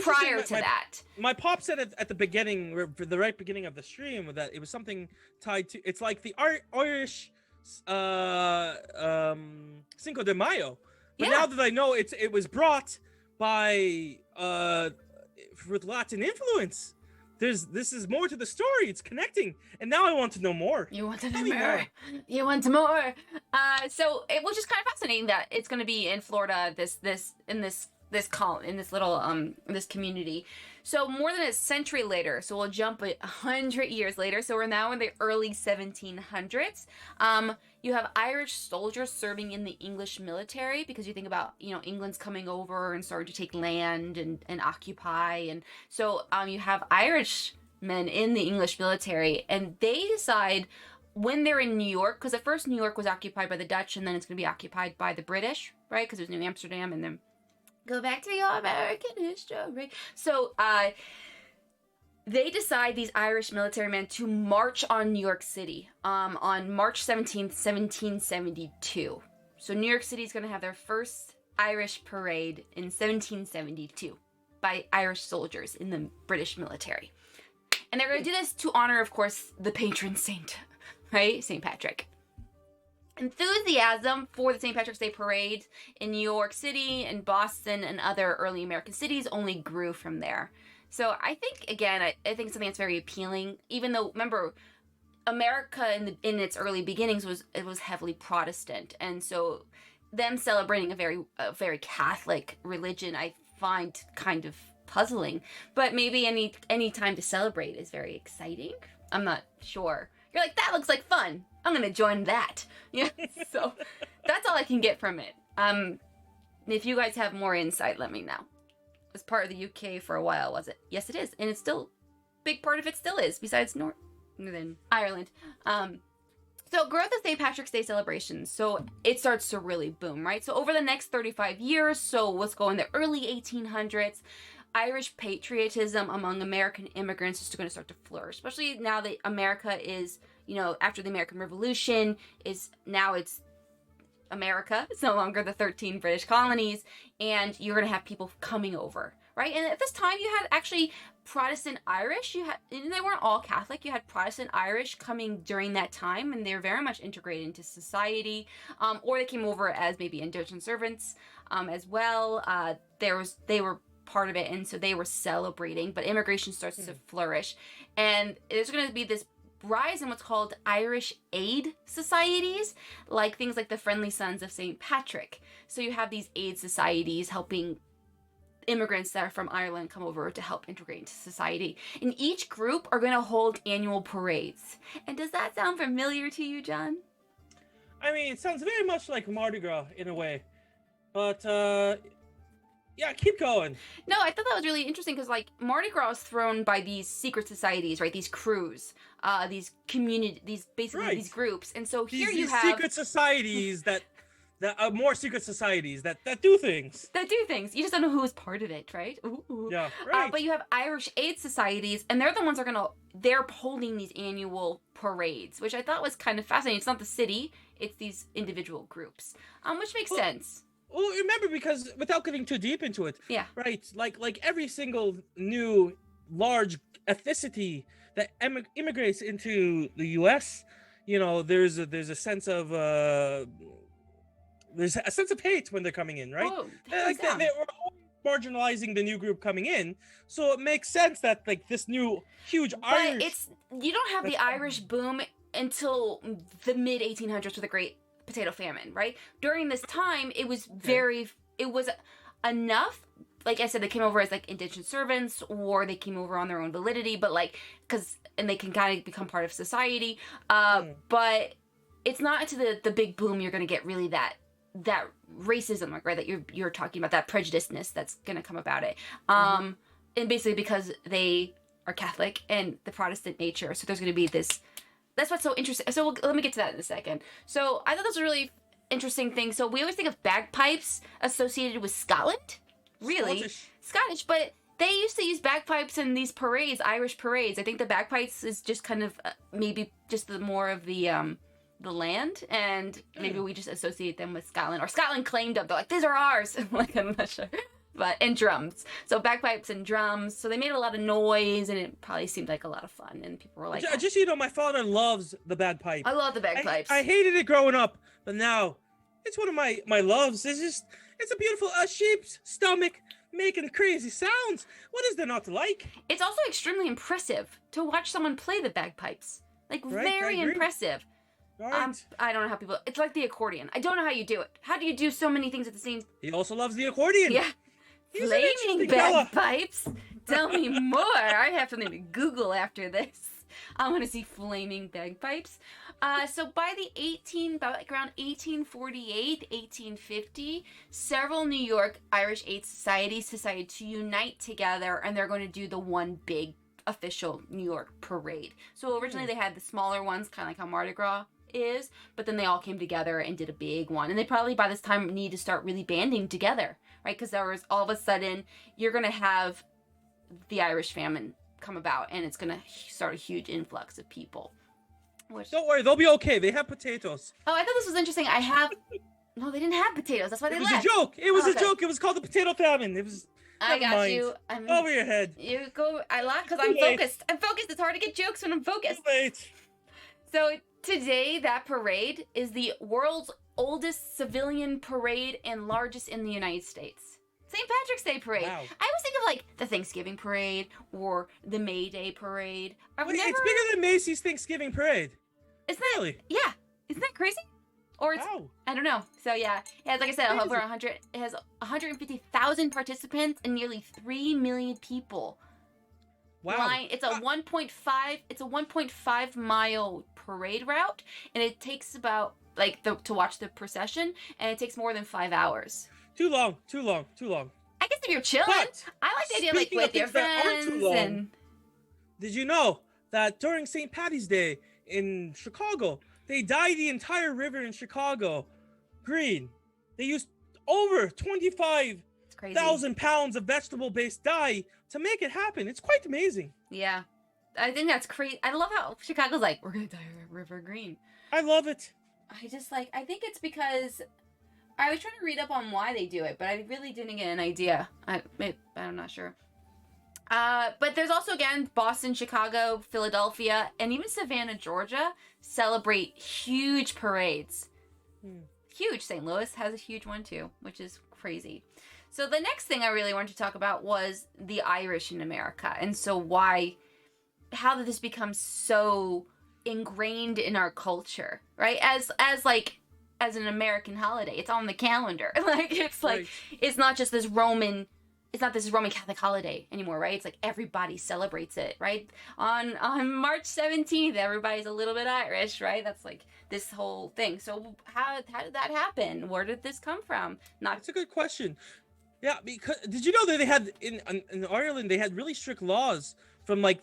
prior to that. My pop said at the beginning, for the right beginning of the stream, that it was something tied to. It's like the Irish Cinco de Mayo. But now that I know it was brought by with Latin influence. This is more to the story. It's connecting, and now I want to know more. You want to know more. You want more. So it was just kind of fascinating that it's going to be in Florida. This community. So more than a century later. So we'll jump 100 years later. So we're now in the early 1700s. You have Irish soldiers serving in the English military, because you think about, England's coming over and starting to take land and occupy. And so you have Irish men in the English military, and they decide when they're in New York, because at first New York was occupied by the Dutch, and then it's going to be occupied by the British, right? Because it was New Amsterdam, and then go back to your American history. So they decide, these Irish military men, to march on New York City on March 17th, 1772. So New York City is going to have their first Irish parade in 1772 by Irish soldiers in the British military. And they're going to do this to honor, of course, the patron saint, right? St. Patrick. Enthusiasm for the St. Patrick's Day parade in New York City and Boston and other early American cities only grew from there. So I think, again, I think something that's very appealing, even though, remember, America in its early beginnings was heavily Protestant. And so them celebrating a very Catholic religion, I find kind of puzzling. But maybe any time to celebrate is very exciting. I'm not sure. You're like, that looks like fun. I'm going to join that. Yeah. So that's all I can get from it. If you guys have more insight, let me know. It was part of the UK for a while, was it? Yes, it is. And it's still, big part of it still is, besides Northern Ireland. So growth of St. Patrick's Day celebrations. So it starts to really boom, right? So over the next 35 years, so let's go in the early 1800s, Irish patriotism among American immigrants is going to start to flourish, especially now that America is, after the American Revolution, it's America. It's no longer the 13 British colonies, and you're going to have people coming over, right? And at this time, you had actually Protestant Irish. And they weren't all Catholic. You had Protestant Irish coming during that time, and they were very much integrated into society, or they came over as maybe indentured servants as well. They were part of it, and so they were celebrating, but immigration starts to flourish, and there's going to be this rise in what's called Irish aid societies, like things like the Friendly Sons of St. Patrick. So you have these aid societies helping immigrants that are from Ireland come over to help integrate into society, and each group are going to hold annual parades. And does that sound familiar to you, John? I mean, it sounds very much like Mardi Gras in a way, but yeah, keep going. No, I thought that was really interesting because, like, Mardi Gras is thrown by these secret societies, right? These crews, these these groups. And so here you have secret societies that more secret societies that do things. That do things. You just don't know who is part of it, right? Ooh. Yeah, right. But you have Irish aid societies, and they're the ones that are they're holding these annual parades, which I thought was kind of fascinating. It's not the city, it's these individual groups, which makes sense. Well, remember, because without getting too deep into it, yeah, right? Like every single new large ethnicity that immigrates into the U.S., there's a sense of hate when they're coming in, right? Oh, they're marginalizing the new group coming in. So it makes sense that like this new huge Irish. But you don't have the Irish boom until the mid 1800s with the Great Potato Famine, right? During this time, it was enough. Like I said, they came over as like indentured servants, or they came over on their own validity, but like and they can kind of become part of society. But it's not until the big boom you're going to get really that racism, like, right, that you're talking about, that prejudiceness that's going to come about it. And basically because they are Catholic and the Protestant nature, so there's going to be this. That's what's so interesting. So let me get to that in a second. So I thought that was a really interesting thing. So we always think of bagpipes associated with Scotland. Really? Scottish, but they used to use bagpipes in these parades, Irish parades. I think the bagpipes is just kind of maybe just the more of the land, and maybe we just associate them with Scotland, or Scotland claimed them. They're like, these are ours. Like, I'm not sure. And drums. So bagpipes and drums. So they made a lot of noise, and it probably seemed like a lot of fun. And people were like, just, you know, my father loves the bagpipe. I love the bagpipes. I hated it growing up, but now it's one of my loves. It's a beautiful sheep's stomach making crazy sounds. What is there not to like? It's also extremely impressive to watch someone play the bagpipes. Like, right, very impressive. Right. I don't know how people. It's like the accordion. I don't know how you do it. How do you do so many things at the same? He also loves the accordion. Yeah. Flaming bagpipes. Tell me more. I have something to Google after this. I want to see flaming bagpipes. So by about around 1848, 1850, several New York Irish Aid Societies decided to unite together, and they're going to do the one big official New York parade. So originally they had the smaller ones, kind of like how Mardi Gras is, but then they all came together and did a big one. And they probably by this time need to start really banding together, right? Because there was all of a sudden you're going to have the Irish famine come about, and it's going to start a huge influx of people. Don't worry, they'll be okay. They have potatoes. Oh, I thought this was interesting. No, they didn't have potatoes. That's why they left. It was a joke. It was a joke. It was called the potato famine. It was. I got you. Over your head. You go. I laugh because I'm focused. I'm focused. It's hard to get jokes when I'm focused. So today, that parade is the world's oldest civilian parade and largest in the United States. St. Patrick's Day parade. Wow. I always think of like the Thanksgiving parade or the May Day parade. It's bigger than Macy's Thanksgiving parade. Isn't that? Really? Yeah. Isn't that crazy? Or it's, I don't know. So yeah, like I said, over 100. It has 150,000 participants and nearly 3 million people. Wow. It's a 1.5. It's a 1.5 mile parade route, and it takes about to watch the procession, and it takes more than 5 hours. Too long. I guess if you're chilling, I like the idea like with your friends. Did you know that during St. Patty's Day in Chicago, they dyed the entire river in Chicago green? They used over 25,000 pounds of vegetable-based dye to make it happen. It's quite amazing. Yeah, I think that's crazy. I love how Chicago's like, we're gonna dye our river green. I love it. I think it's because I was trying to read up on why they do it, but I really didn't get an idea. I'm not sure. But there's also, again, Boston, Chicago, Philadelphia, and even Savannah, Georgia celebrate huge parades. Huge. St. Louis has a huge one too, which is crazy. So the next thing I really wanted to talk about was the Irish in America. And so how did this become so ingrained in our culture, right? As an American holiday. It's on the calendar. It's not just this Roman Catholic holiday anymore, right? It's like everybody celebrates it, right? On March 17th, everybody's a little bit Irish, right? That's like this whole thing. So how did that happen? Where did this come from? That's a good question. Yeah, because did you know that they had in Ireland, they had really strict laws from like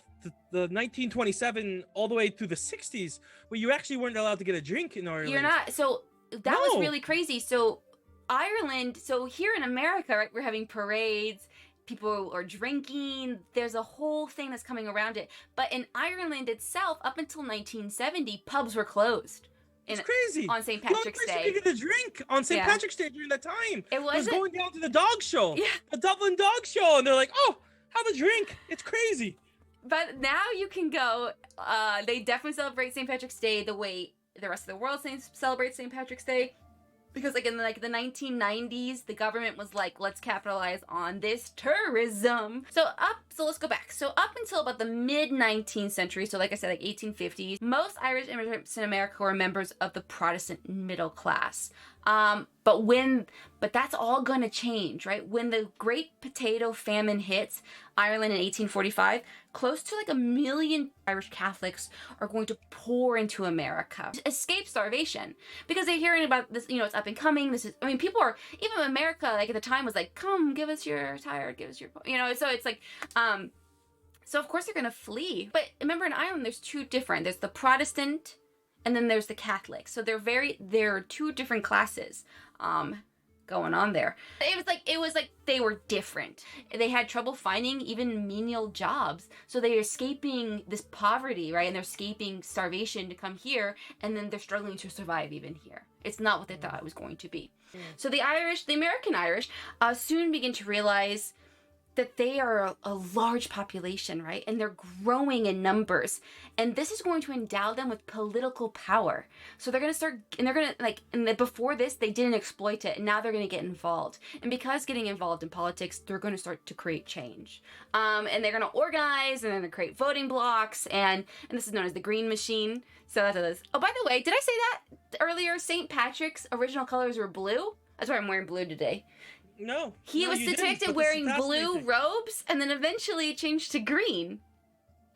the 1927 all the way through the 60s, where you actually weren't allowed to get a drink in Ireland. You're not. So that was really crazy. So Ireland, so here in America, right, we're having parades, people are drinking, there's a whole thing that's coming around it. But in Ireland itself, up until 1970, pubs were closed. It's crazy. On St. Patrick's Day. You could get a drink on St. Patrick's Day during that time. It was going down to the dog show. Yeah. The Dublin dog show. And they're like, oh, have a drink. It's crazy. But now you can go, they definitely celebrate St. Patrick's Day the way the rest of the world celebrates St. Patrick's Day. because like in the 1990s, the government was like, let's capitalize on this tourism. So let's go back. So up until about the mid 19th century, so like I said, like 1850s, most Irish immigrants in America were members of the Protestant middle class. But that's all going to change, right? When the Great Potato Famine hits Ireland in 1845, close to like 1 million Irish Catholics are going to pour into America to escape starvation, because they're hearing about this, it's up and coming. People are, even America, like at the time was like, come, give us your tired, give us your, so it's like, so of course they're going to flee. But remember, in Ireland, there's there's the Protestant and then there's the Catholics. So there are two different classes going on there. It was like they were different. They had trouble finding even menial jobs. So they're escaping this poverty, right? And they're escaping starvation to come here, and then they're struggling to survive even here. It's not what they thought it was going to be. So the American Irish, soon begin to realize that they are a large population, right? And they're growing in numbers. And this is going to endow them with political power. So they're going to start, and before this, they didn't exploit it. And now they're going to get involved. And because getting involved in politics, they're going to start to create change. And they're going to organize, and then they create voting blocks. And this is known as the Green Machine. So that's what it is. Oh, by the way, did I say that earlier? St. Patrick's original colors were blue. That's why I'm wearing blue today. No. He was depicted wearing blue robes, and then eventually it changed to green.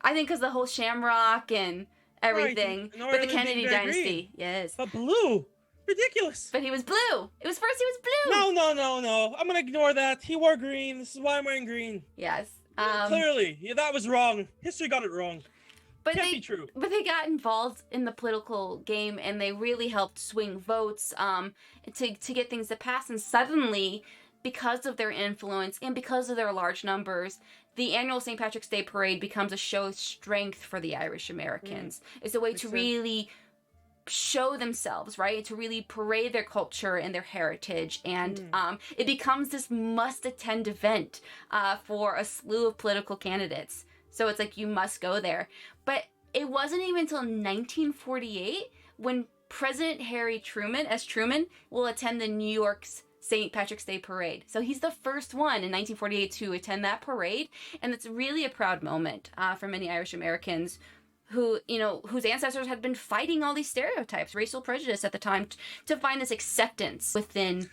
I think because the whole Shamrock and everything. Right. But the Kennedy dynasty. Green. Yes. But blue. Ridiculous. But he was blue. He was blue. No. I'm going to ignore that. He wore green. This is why I'm wearing green. Yes. Clearly. Yeah, that was wrong. History got it wrong. But Can't be true. But they got involved in the political game, and they really helped swing votes to get things to pass. And suddenly, because of their influence and because of their large numbers, the annual St. Patrick's Day parade becomes a show of strength for the Irish Americans. It's a way to really show themselves, right? To really parade their culture and their heritage. And it becomes this must-attend event for a slew of political candidates. So it's like, you must go there. But it wasn't even until 1948 when President Harry Truman, Truman, will attend the New York's St. Patrick's Day parade. So he's the first one in 1948 to attend that parade. And it's really a proud moment for many Irish Americans who, whose ancestors had been fighting all these stereotypes, racial prejudice at the time, to find this acceptance within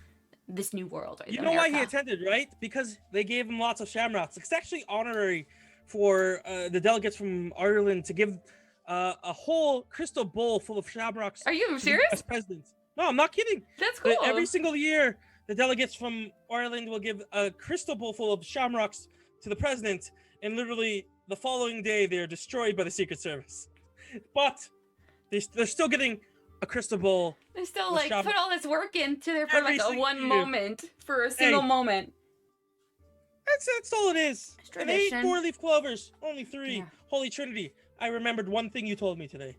this new world. Right? You know why he attended, right? Because they gave him lots of shamrocks. It's actually honorary for the delegates from Ireland to give a whole crystal bowl full of shamrocks. Are you serious? As president. No, I'm not kidding. That's cool. Every single year, the delegates from Ireland will give a crystal bowl full of shamrocks to the president, and literally the following day they're destroyed by the Secret Service. But they're still getting a crystal bowl. They still put all this work into there for like a one moment, for a single moment. That's all it is. And 8 4-leaf clovers, only 3. Yeah. Holy Trinity. I remembered one thing you told me today.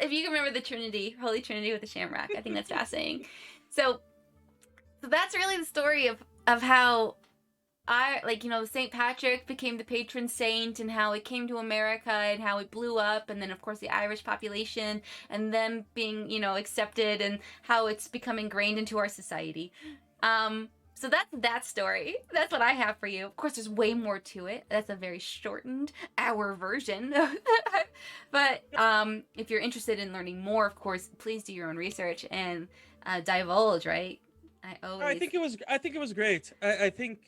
If you can remember the Trinity, Holy Trinity with the shamrock, I think that's fascinating. So that's really the story of how St. Patrick became the patron saint, and how it came to America, and how it blew up, and then of course the Irish population and them being, accepted, and how it's become ingrained into our society. So that's that story. That's what I have for you. Of course, there's way more to it. That's a very shortened hour version. But if you're interested in learning more, of course, please do your own research and divulge, right? I think it was great. I think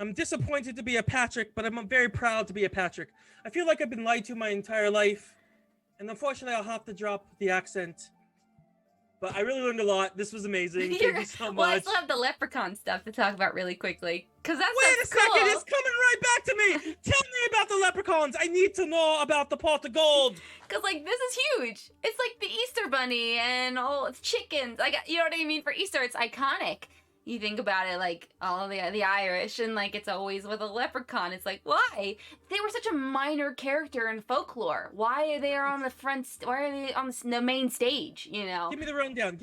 I'm disappointed to be a Patrick, but I'm very proud to be a Patrick. I feel like I've been lied to my entire life, and unfortunately I'll have to drop the accent. But I really learned a lot. This was amazing. Thank you so much. Well, I still have the leprechaun stuff to talk about really quickly. Wait a second, it's coming right back to me. Tell me about the leprechauns. I need to know about the pot of gold. Because, this is huge. It's like the Easter bunny and all its chickens. You know what I mean? For Easter, it's iconic. You think about it, all of the Irish, and it's always with a leprechaun. It's why? They were such a minor character in folklore. Why are they on the front? Why are they on the main stage? Give me the rundown.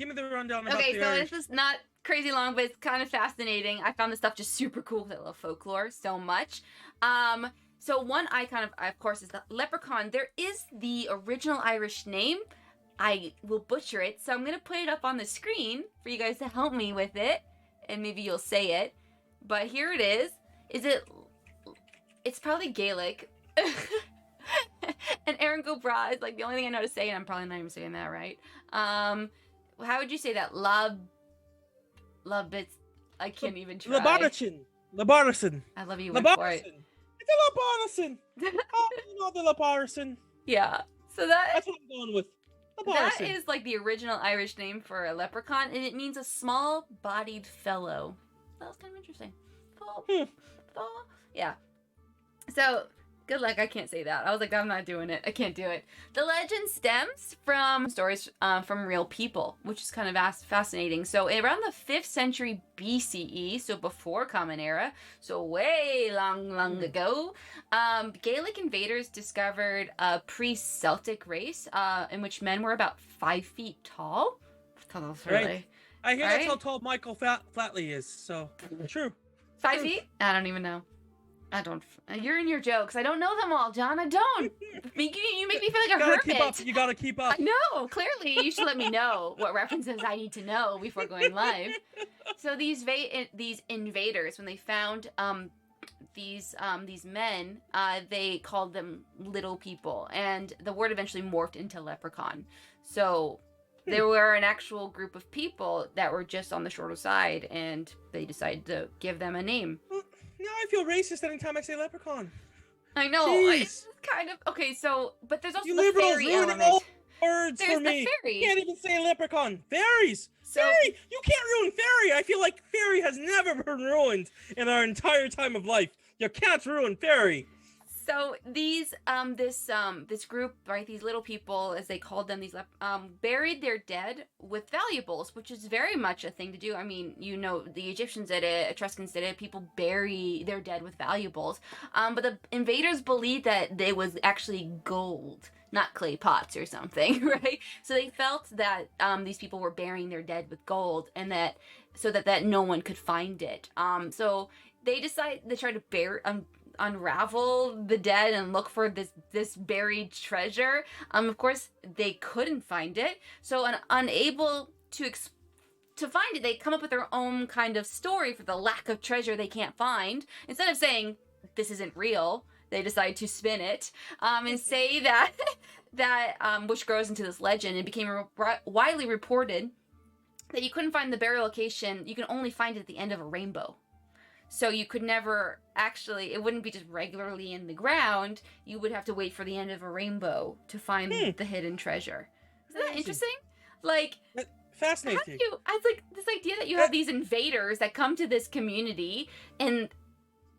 About okay, the so Irish. This is not crazy long, but it's kind of fascinating. I found this stuff just super cool because I love folklore so much. So one icon of course, is the leprechaun. There is the original Irish name, I will butcher it, so I'm gonna put it up on the screen for you guys to help me with it, and maybe you'll say it. But here it is. It's probably Gaelic. And Aaron go bra is like the only thing I know to say, and I'm probably not even saying that right. How would you say that? Love bits. I can't even try. Labarison. I love you went for it. It's a Labarison. Oh, you know the Labarison. Yeah. So that's what I'm going with. That is like the original Irish name for a leprechaun, and it means a small-bodied fellow. That was kind of interesting. Yeah. So, good luck. I can't say that. I was like, I'm not doing it. I can't do it. The legend stems from stories from real people, which is kind of fascinating. So, around the 5th century BCE, so before Common Era, so way long ago, Gaelic invaders discovered a pre-Celtic race in which men were about 5 feet tall. Right. I hear that's how tall Michael Flatley is, so true. 5 feet? I don't even know. I don't. You're in your jokes. I don't know them all, John. I don't. You make me feel like a hermit. You gotta keep up. I know. Clearly, you should let me know what references I need to know before going live. So these invaders, when they found these men, they called them little people, and the word eventually morphed into leprechaun. So there were an actual group of people that were just on the shorter side, and they decided to give them a name. Now I feel racist anytime I say leprechaun. I know. It's kind of okay. So, but there's also the fairy element. All words there's for me. The fairy. You can't even say leprechaun. Fairies. So, fairy. You can't ruin fairy. I feel like fairy has never been ruined in our entire time of life. You can't ruin fairy. So these this group, right, these little people, as they called them, buried their dead with valuables, which is very much a thing to do. I mean, you know, the Egyptians did it, Etruscans did it. People bury their dead with valuables. But the invaders believed that they was actually gold, not clay pots or something, right? So they felt that these people were burying their dead with gold, and that no one could find it. So they tried to unravel the dead and look for this buried treasure. Of course, they couldn't find it. So unable to find it, they come up with their own kind of story for the lack of treasure they can't find. Instead of saying this isn't real, they decide to spin it and say that which grows into this legend and became widely reported that you couldn't find the burial location. You can only find it at the end of a rainbow. So you could never it wouldn't be just regularly in the ground. You would have to wait for the end of a rainbow to find the hidden treasure. Isn't that interesting? Like, fascinating. It's like this idea that you have these invaders that come to this community and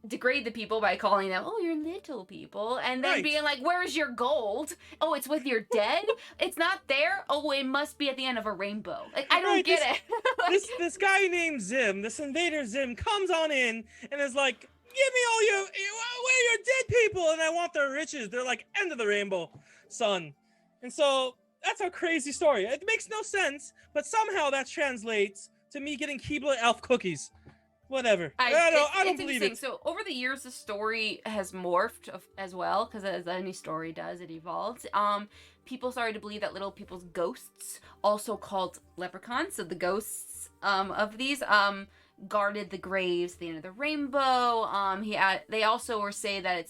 degrade the people by calling them, oh, you're little people, and then being like, where's your gold? Oh, it's with your dead? It's not there? Oh, it must be at the end of a rainbow. Like, I don't get it. This guy named Zim, this invader Zim, comes on in and is like, give me all your dead people, and I want their riches. They're like, end of the rainbow, son. And so that's a crazy story. It makes no sense, but somehow that translates to me getting Keebler elf cookies. Whatever. I don't believe it. So over the years, the story has morphed as well, because as any story does, it evolves. People started to believe that little people's ghosts, also called leprechauns, so the ghosts of these guarded the graves at the end of the rainbow. They also were say that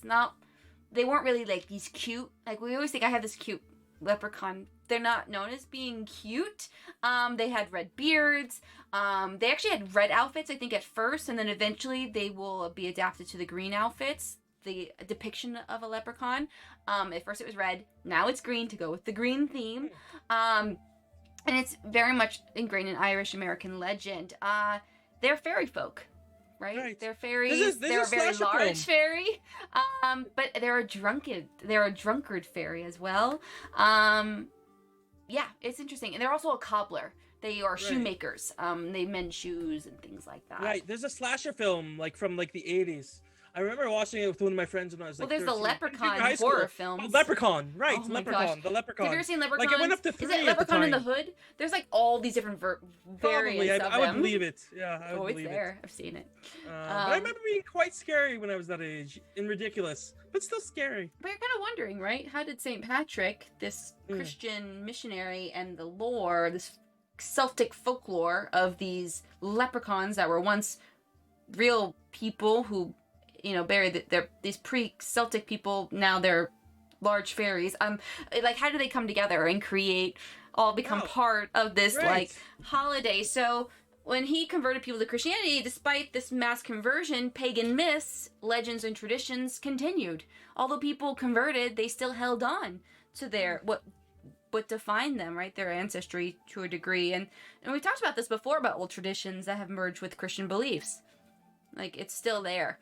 they weren't really like these cute, like we always think I have this cute leprechaun. They're not known as being cute. They had red beards. They actually had red outfits, I think, at first, and then eventually they will be adapted to the green outfits, the depiction of a leprechaun. At first it was red, now it's green to go with the green theme. And it's very much ingrained in Irish American legend. They're fairy folk. Right? They're fairies. They're a very large fairy. But they're a drunkard fairy as well. Yeah, it's interesting. And they're also a cobbler. They are shoemakers. They mend shoes and things like that. Right. There's a slasher film from the 80s. I remember watching it with one of my friends when I was Well, like there's the 13. Leprechaun High school. horror Oh, films. Leprechaun, right? Oh my Leprechaun, gosh. the Leprechaun. Have you ever seen Leprechaun? Like it went up to Is 3 it at the Leprechaun in the time. Hood? There's like all these different Probably, variants of I would them. believe it. Yeah, I would Oh, it's believe there. I've seen it. But I remember being quite scary when I was that age, and ridiculous, but still scary. But you're kind of wondering, right? How did St. Patrick, this Christian missionary, and the lore, this Celtic folklore of these leprechauns that were once real people who, buried these pre-Celtic people, now they're large fairies. Like, how do they come together and become part of this like holiday? So when he converted people to Christianity, despite this mass conversion, pagan myths, legends, and traditions continued. Although people converted, they still held on to their what defined them, right? Their ancestry to a degree. And we talked about this before about old traditions that have merged with Christian beliefs. Like, it's still there.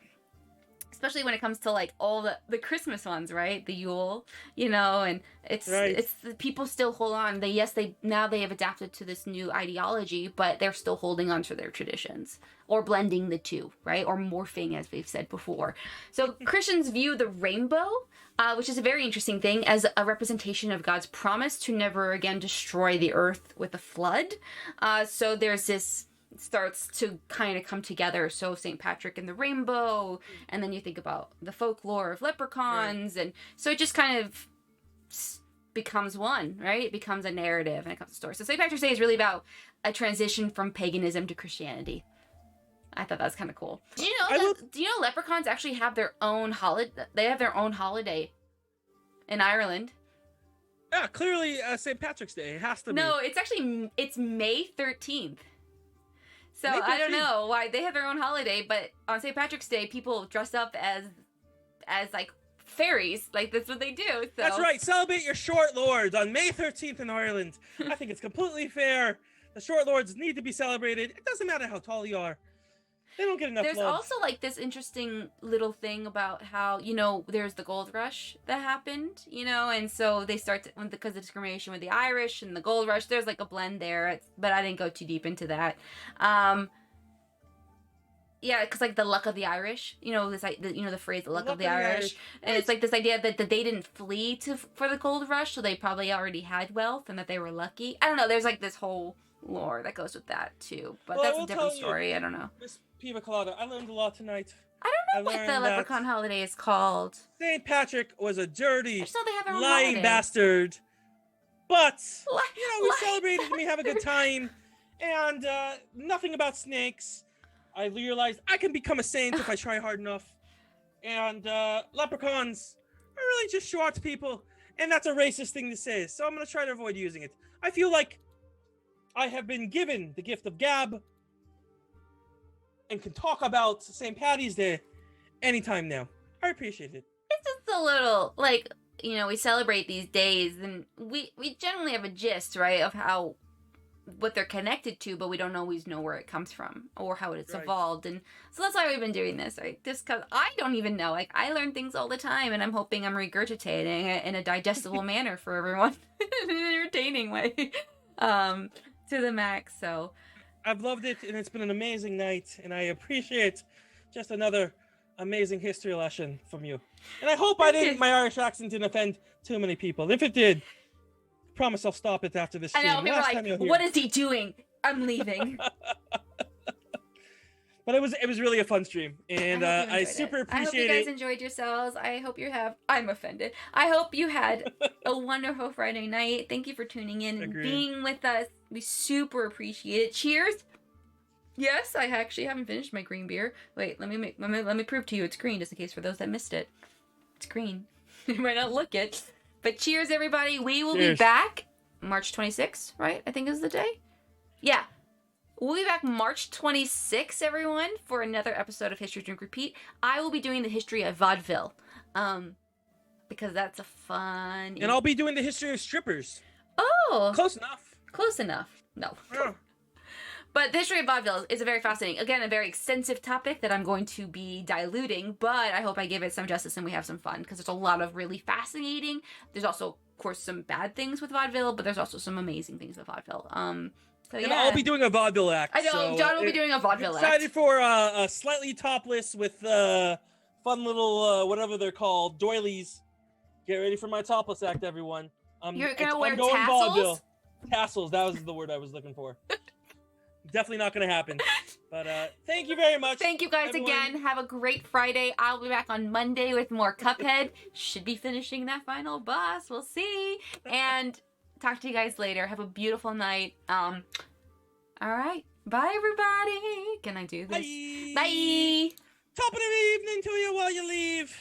Especially when it comes to like all the Christmas ones, right? The Yule, and it's the people still hold on. They now have adapted to this new ideology, but they're still holding on to their traditions or blending the two, right? Or morphing, as we've said before. So Christians view the rainbow, which is a very interesting thing, as a representation of God's promise to never again destroy the earth with a flood. So there's this starts to kind of come together. So St. Patrick and the rainbow, and then you think about the folklore of leprechauns, and so it just kind of becomes one, right? It becomes a narrative and it becomes a story. So St. Patrick's Day is really about a transition from paganism to Christianity. I thought that was kind of cool. Do you know leprechauns actually have their own holiday? They have their own holiday in Ireland. Yeah, clearly St. Patrick's Day. It has to be. No, it's May 13th. So I don't know why they have their own holiday, but on St. Patrick's Day, people dress up as like fairies. Like, that's what they do. So. That's right. Celebrate your short lords on May 13th in Ireland. I think it's completely fair. The short lords need to be celebrated. It doesn't matter how tall you are. They don't get enough There's love. also like this interesting little thing about how, there's the gold rush that happened, and so they start to, because of discrimination with the Irish and the gold rush, there's like a blend there, but I didn't go too deep into that. Yeah, because like the luck of the Irish, the phrase "the luck of the Irish," and it's like this idea that they didn't flee for the gold rush, so they probably already had wealth and that they were lucky. I don't know. There's like this whole lore that goes with that too, but that's a different story. I don't know. Miss Piva Colada, I learned a lot tonight. I don't know what the leprechaun holiday is called. St. Patrick was a dirty, I just know they have their own lying holiday. bastard. But we celebrated and we have a good time, and nothing about snakes. I realized I can become a saint if I try hard enough. And leprechauns are really just short people, and that's a racist thing to say, so I'm going to try to avoid using it. I feel like I have been given the gift of gab and can talk about St. Paddy's Day anytime now. I appreciate it. It's just a little, like, we celebrate these days, and we generally have a gist, right, of what they're connected to, but we don't always know where it comes from or how it's evolved. And so that's why we've been doing this, right? Just because I don't even know. Like, I learn things all the time, and I'm hoping I'm regurgitating it in a digestible manner for everyone in an entertaining way to the max. So I've loved it, and it's been an amazing night, and I appreciate just another amazing history lesson from you. And I hope my Irish accent didn't offend too many people. If it did, promise I'll stop it after this stream. I know, people are like, what is he doing? I'm leaving. But it was really a fun stream, and I super appreciate it. I hope you guys enjoyed yourselves. I'm offended. I hope you had a wonderful Friday night. Thank you for tuning in and being with us. We super appreciate it. Cheers. Yes, I actually haven't finished my green beer. Wait, let me prove to you it's green, just in case for those that missed it. It's green. You might not look it. But cheers, everybody. We will be back March 26th, right? I think is the day. Yeah. We'll be back March 26th, everyone, for another episode of History Drink Repeat. I will be doing the history of vaudeville, because that's a fun... And I'll be doing the history of strippers. Oh! Close enough. Close enough. No. Yeah. But the history of vaudeville is a very fascinating, again, a very extensive topic that I'm going to be diluting, but I hope I give it some justice and we have some fun, because there's a lot of really fascinating... There's also, of course, some bad things with vaudeville, but there's also some amazing things with vaudeville. So, and I'll be doing a vaudeville act. I know, so John will be doing a vaudeville act. Excited for a slightly topless with fun little whatever they're called, doilies. Get ready for my topless act, everyone. You're gonna wear I'm going tassels? vaudeville. Tassels, that was the word I was looking for. Definitely not gonna happen. But thank you very much. Thank you guys everyone. again. Have a great Friday. I'll be back on Monday with more Cuphead. Should be finishing that final boss. We'll see. And talk to you guys later. Have a beautiful night. All right. Bye, everybody. Can I do this? Bye. Bye. Top of the evening to you while you leave.